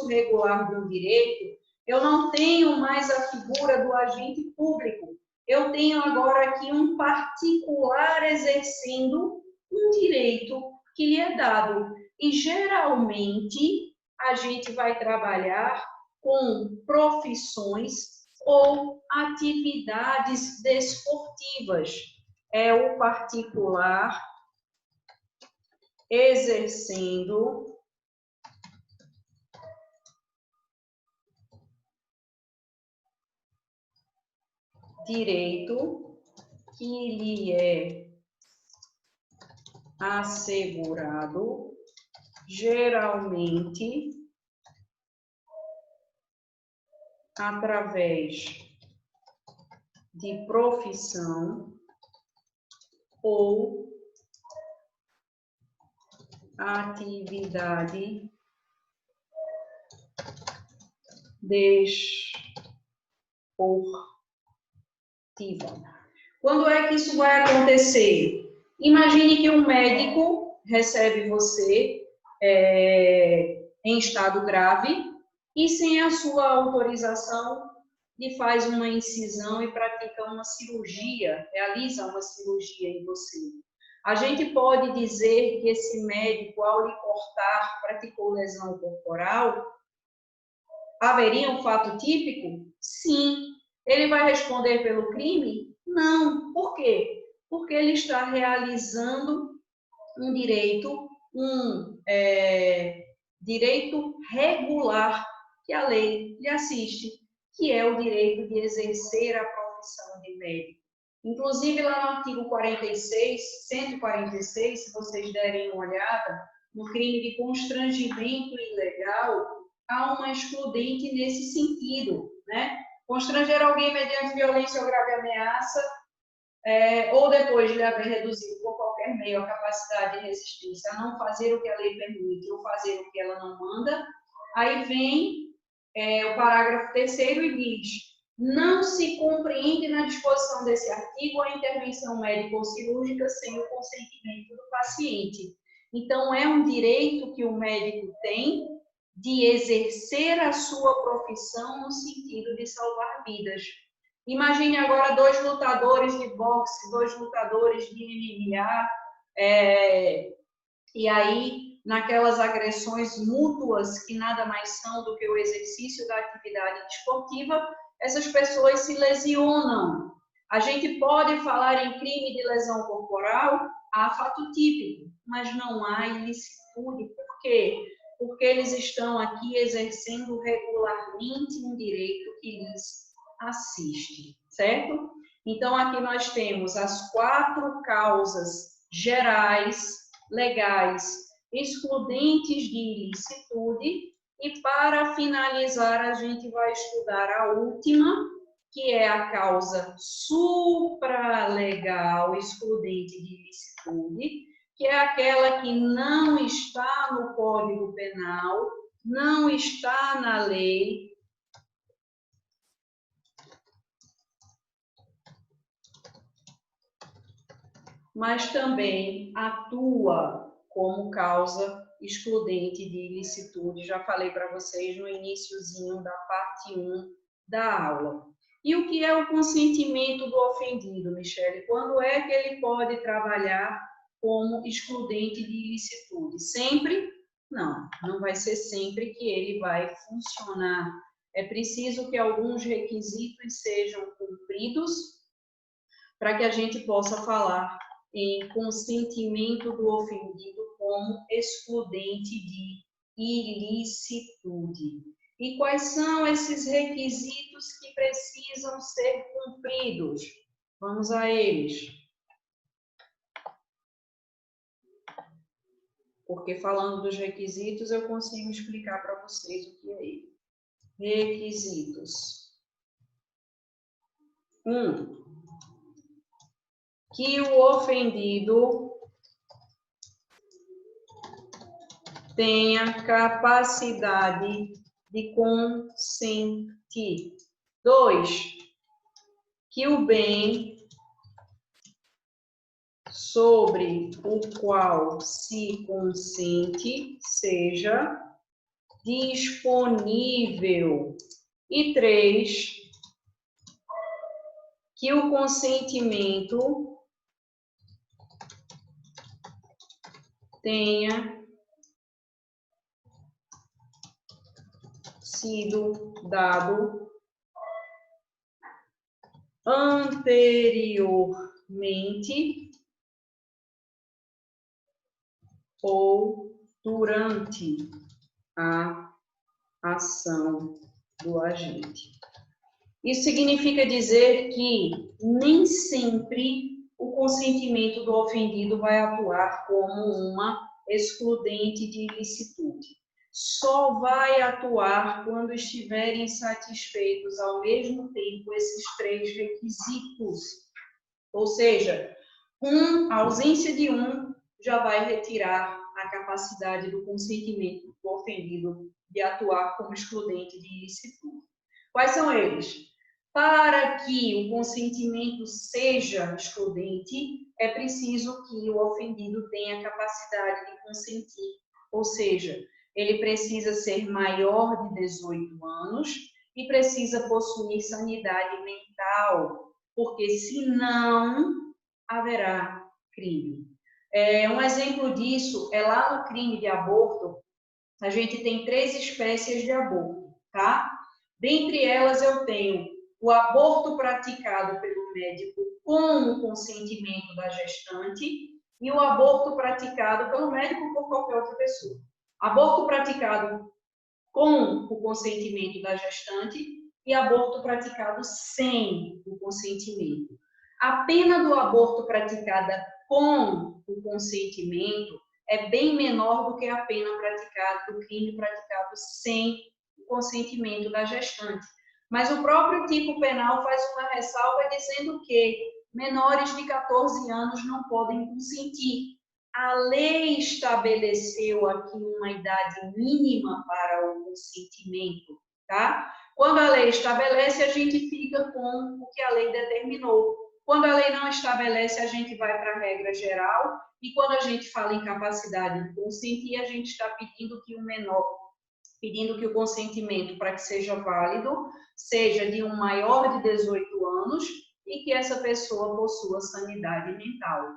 Speaker 1: regular do direito, eu não tenho mais a figura do agente público. Eu tenho agora aqui um particular exercendo um direito que lhe é dado. E, geralmente, a gente vai trabalhar com profissões ou atividades desportivas. É o particular exercendo direito que lhe é assegurado, geralmente através de profissão ou atividade desportiva. Quando é que isso vai acontecer? Imagine que um médico recebe você em estado grave e sem a sua autorização lhe faz uma incisão e pratica uma cirurgia, realiza uma cirurgia em você. A gente pode dizer que esse médico, ao lhe cortar, praticou lesão corporal? Haveria um fato típico? Sim. Ele vai responder pelo crime? Não. Por quê? Porque ele está realizando um direito, direito regular que a lei lhe assiste, que é o direito de exercer a profissão de médico. Inclusive, lá no artigo 146, se vocês derem uma olhada, no crime de constrangimento ilegal, há uma excludente nesse sentido, né? Constranger alguém mediante violência ou grave ameaça, ou depois de lhe haver reduzido por qualquer meio a capacidade de resistência a não fazer o que a lei permite ou fazer o que ela não manda, aí vem o parágrafo 3º e diz: não se compreende na disposição desse artigo a intervenção médica ou cirúrgica sem o consentimento do paciente. Então, é um direito que o médico tem de exercer a sua profissão no sentido de salvar vidas. Imagine agora 2 lutadores de boxe, 2 lutadores de MMA, e aí, naquelas agressões mútuas, que nada mais são do que o exercício da atividade desportiva, essas pessoas se lesionam. A gente pode falar em crime de lesão corporal, há fato típico, mas não há ilicitude. Por quê? Porque eles estão aqui exercendo regularmente um direito que lhes assiste, certo? Então, aqui nós temos as 4 causas gerais, legais, excludentes de ilicitude, e para finalizar, a gente vai estudar a última, que é a causa supralegal excludente de ilicitude, que é aquela que não está no Código Penal, não está na lei, mas também atua como causa excludente de ilicitude. Já falei para vocês no iniciozinho da parte 1 da aula. E o que é o consentimento do ofendido, Michele? Quando é que ele pode trabalhar como excludente de ilicitude? Sempre? Não, não vai ser sempre que ele vai funcionar. É preciso que alguns requisitos sejam cumpridos para que a gente possa falar em consentimento do ofendido como excludente de ilicitude. E quais são esses requisitos que precisam ser cumpridos? Vamos a eles. Porque falando dos requisitos, eu consigo explicar para vocês o que é ele. Requisitos. 1. Que o ofendido tenha capacidade de consentir. 2. Que o bem sobre o qual se consente seja disponível. E 3. Que o consentimento tenha sido dado anteriormente ou durante a ação do agente. Isso significa dizer que nem sempre o consentimento do ofendido vai atuar como uma excludente de ilicitude. Só vai atuar quando estiverem satisfeitos ao mesmo tempo esses três requisitos. Ou seja, a ausência de um já vai retirar a capacidade do consentimento do ofendido de atuar como excludente de ilicitude. Quais são eles? Para que o consentimento seja excludente, é preciso que o ofendido tenha capacidade de consentir, ou seja, ele precisa ser maior de 18 anos e precisa possuir sanidade mental, porque senão haverá crime. Um exemplo disso é lá no crime de aborto, a gente tem 3 espécies de aborto, tá? Dentre elas eu tenho o aborto praticado pelo médico com o consentimento da gestante e o aborto praticado pelo médico ou por qualquer outra pessoa. Aborto praticado com o consentimento da gestante e aborto praticado sem o consentimento. A pena do aborto praticada com o consentimento é bem menor do que a pena praticada do crime praticado sem o consentimento da gestante. Mas o próprio tipo penal faz uma ressalva dizendo que menores de 14 anos não podem consentir. A lei estabeleceu aqui uma idade mínima para o consentimento, tá? Quando a lei estabelece, a gente fica com o que a lei determinou. Quando a lei não estabelece, a gente vai para a regra geral, e quando a gente fala em capacidade de consentir, a gente está pedindo que o menor, pedindo que o consentimento, para que seja válido, seja de um maior de 18 anos e que essa pessoa possua sanidade mental.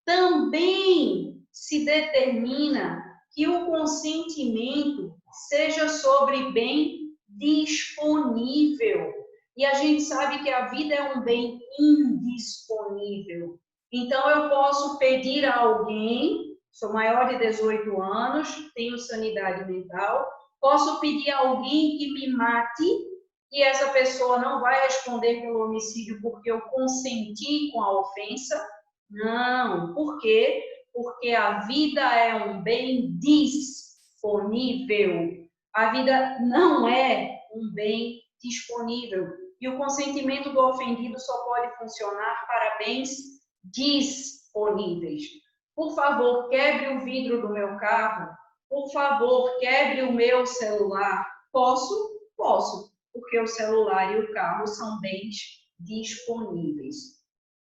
Speaker 1: Também se determina que o consentimento seja sobre bem disponível. E a gente sabe que a vida é um bem indisponível. Então, eu posso pedir a alguém, sou maior de 18 anos, tenho sanidade mental, posso pedir a alguém que me mate e essa pessoa não vai responder pelo homicídio porque eu consenti com a ofensa. Não, por quê? Porque a vida é um bem disponível. A vida não é um bem disponível. E o consentimento do ofendido só pode funcionar para bens disponíveis. Por favor, quebre o vidro do meu carro. Por favor, quebre o meu celular. Posso? Posso, porque o celular e o carro são bens disponíveis.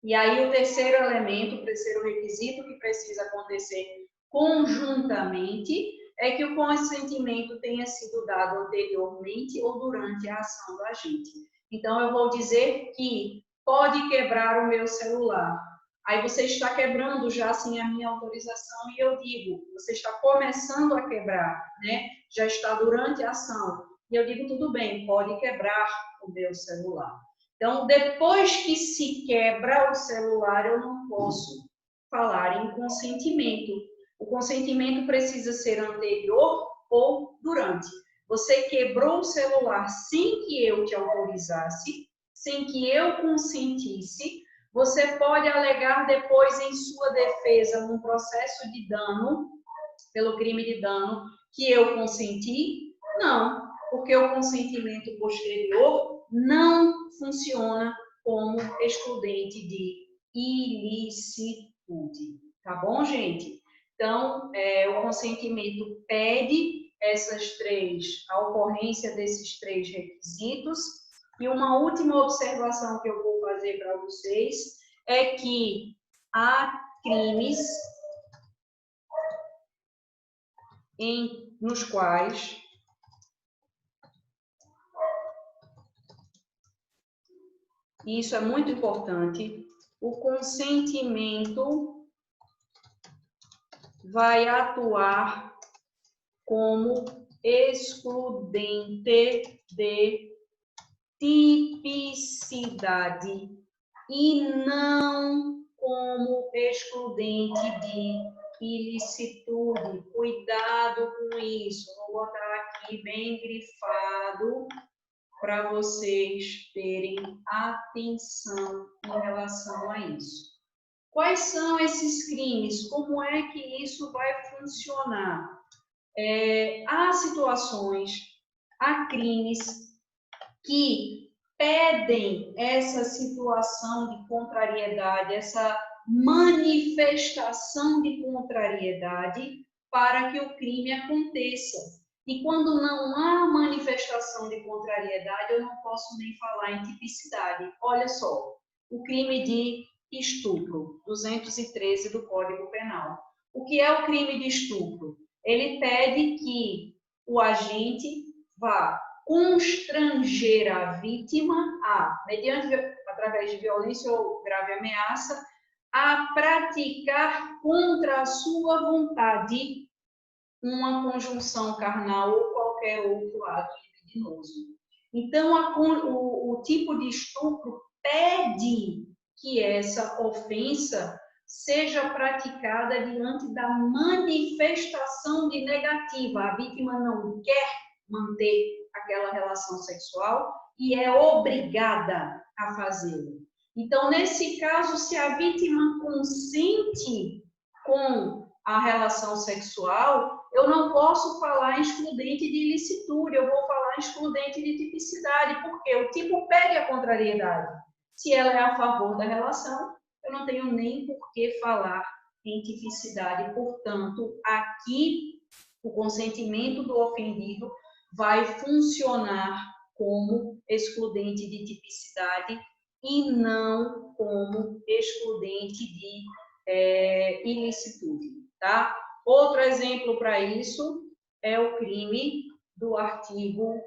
Speaker 1: E aí o terceiro elemento, o terceiro requisito que precisa acontecer conjuntamente é que o consentimento tenha sido dado anteriormente ou durante a ação do agente. Então, eu vou dizer que pode quebrar o meu celular. Aí você está quebrando já sem a minha autorização e eu digo, você está começando a quebrar, né? Já está durante a ação. E eu digo, tudo bem, pode quebrar o meu celular. Então, depois que se quebra o celular, eu não posso falar em consentimento. O consentimento precisa ser anterior ou durante. Você quebrou o celular sem que eu te autorizasse, sem que eu consentisse, você pode alegar depois em sua defesa, num processo de dano, pelo crime de dano, que eu consenti? Não, porque o consentimento posterior não funciona como excludente de ilicitude. Tá bom, gente? Então, o consentimento pede a ocorrência desses 3 requisitos. E uma última observação que eu vou fazer para vocês é que há crimes nos quais e isso é muito importante, o consentimento vai atuar como excludente de tipicidade e não como excludente de ilicitude. Cuidado com isso. Vou botar aqui bem grifado para vocês terem atenção em relação a isso. Quais são esses crimes? Como é que isso vai funcionar? Há situações, há crimes que pedem essa situação de contrariedade, essa manifestação de contrariedade para que o crime aconteça. E quando não há manifestação de contrariedade, eu não posso nem falar em tipicidade. Olha só, o crime de estupro, 213 do Código Penal. O que é o crime de estupro? Ele pede que o agente vá constranger a vítima através de violência ou grave ameaça, a praticar contra a sua vontade uma conjunção carnal ou qualquer outro ato libidinoso. Então, o tipo de estupro pede que essa ofensa seja praticada diante da manifestação de negativa. A vítima não quer manter aquela relação sexual e é obrigada a fazê-lo. Então, nesse caso, se a vítima consente com a relação sexual, eu não posso falar em excludente de ilicitude, eu vou falar em excludente de tipicidade, porque o tipo pede a contrariedade. Se ela é a favor da relação, eu não tenho nem por que falar em tipicidade. Portanto, aqui o consentimento do ofendido vai funcionar como excludente de tipicidade e não como excludente de ilicitude, tá? Outro exemplo para isso é o crime do artigo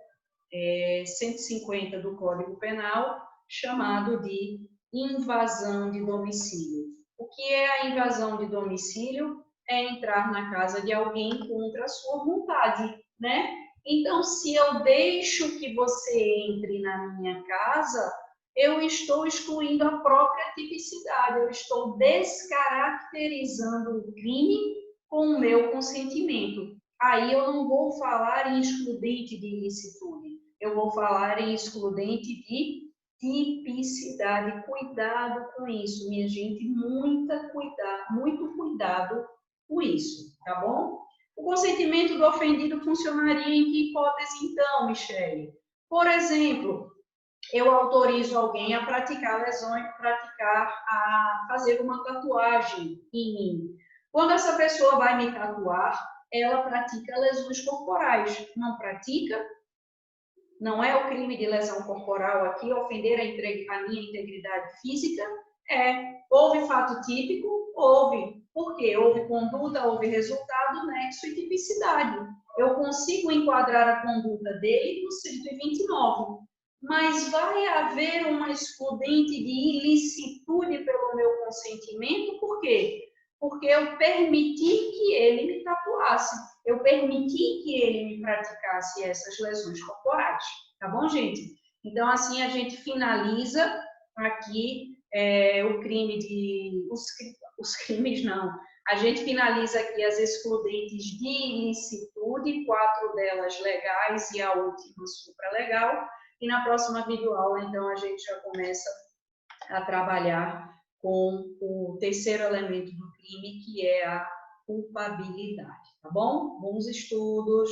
Speaker 1: 150 do Código Penal, chamado de invasão de domicílio. O que é a invasão de domicílio? É entrar na casa de alguém contra a sua vontade, né? Então, se eu deixo que você entre na minha casa, eu estou excluindo a própria tipicidade, eu estou descaracterizando o crime com o meu consentimento. Aí eu não vou falar em excludente de ilicitude, eu vou falar em excludente de tipicidade. Cuidado com isso, minha gente, muito cuidado com isso, tá bom? O consentimento do ofendido funcionaria em que hipótese, então, Michele? Por exemplo, eu autorizo alguém a praticar lesões, a fazer uma tatuagem em mim. Quando essa pessoa vai me tatuar, ela pratica lesões corporais. Não pratica? Não é o crime de lesão corporal aqui, ofender a minha integridade física? Houve fato típico? Houve. Por quê? Houve conduta, houve resultado, nexo e tipicidade. Eu consigo enquadrar a conduta dele no 129. Mas vai haver uma excludente de ilicitude pelo meu consentimento, por quê? Porque eu permiti que ele me tatuasse, eu permiti que ele me praticasse essas lesões corporais, tá bom, gente? Então, assim, a gente finaliza aqui o crime de... Os crimes não. A gente finaliza aqui as excludentes de ilicitude, 4 delas legais e a última supralegal. E na próxima videoaula, então, a gente já começa a trabalhar com o terceiro elemento do crime, que é a culpabilidade, tá bom? Bons estudos!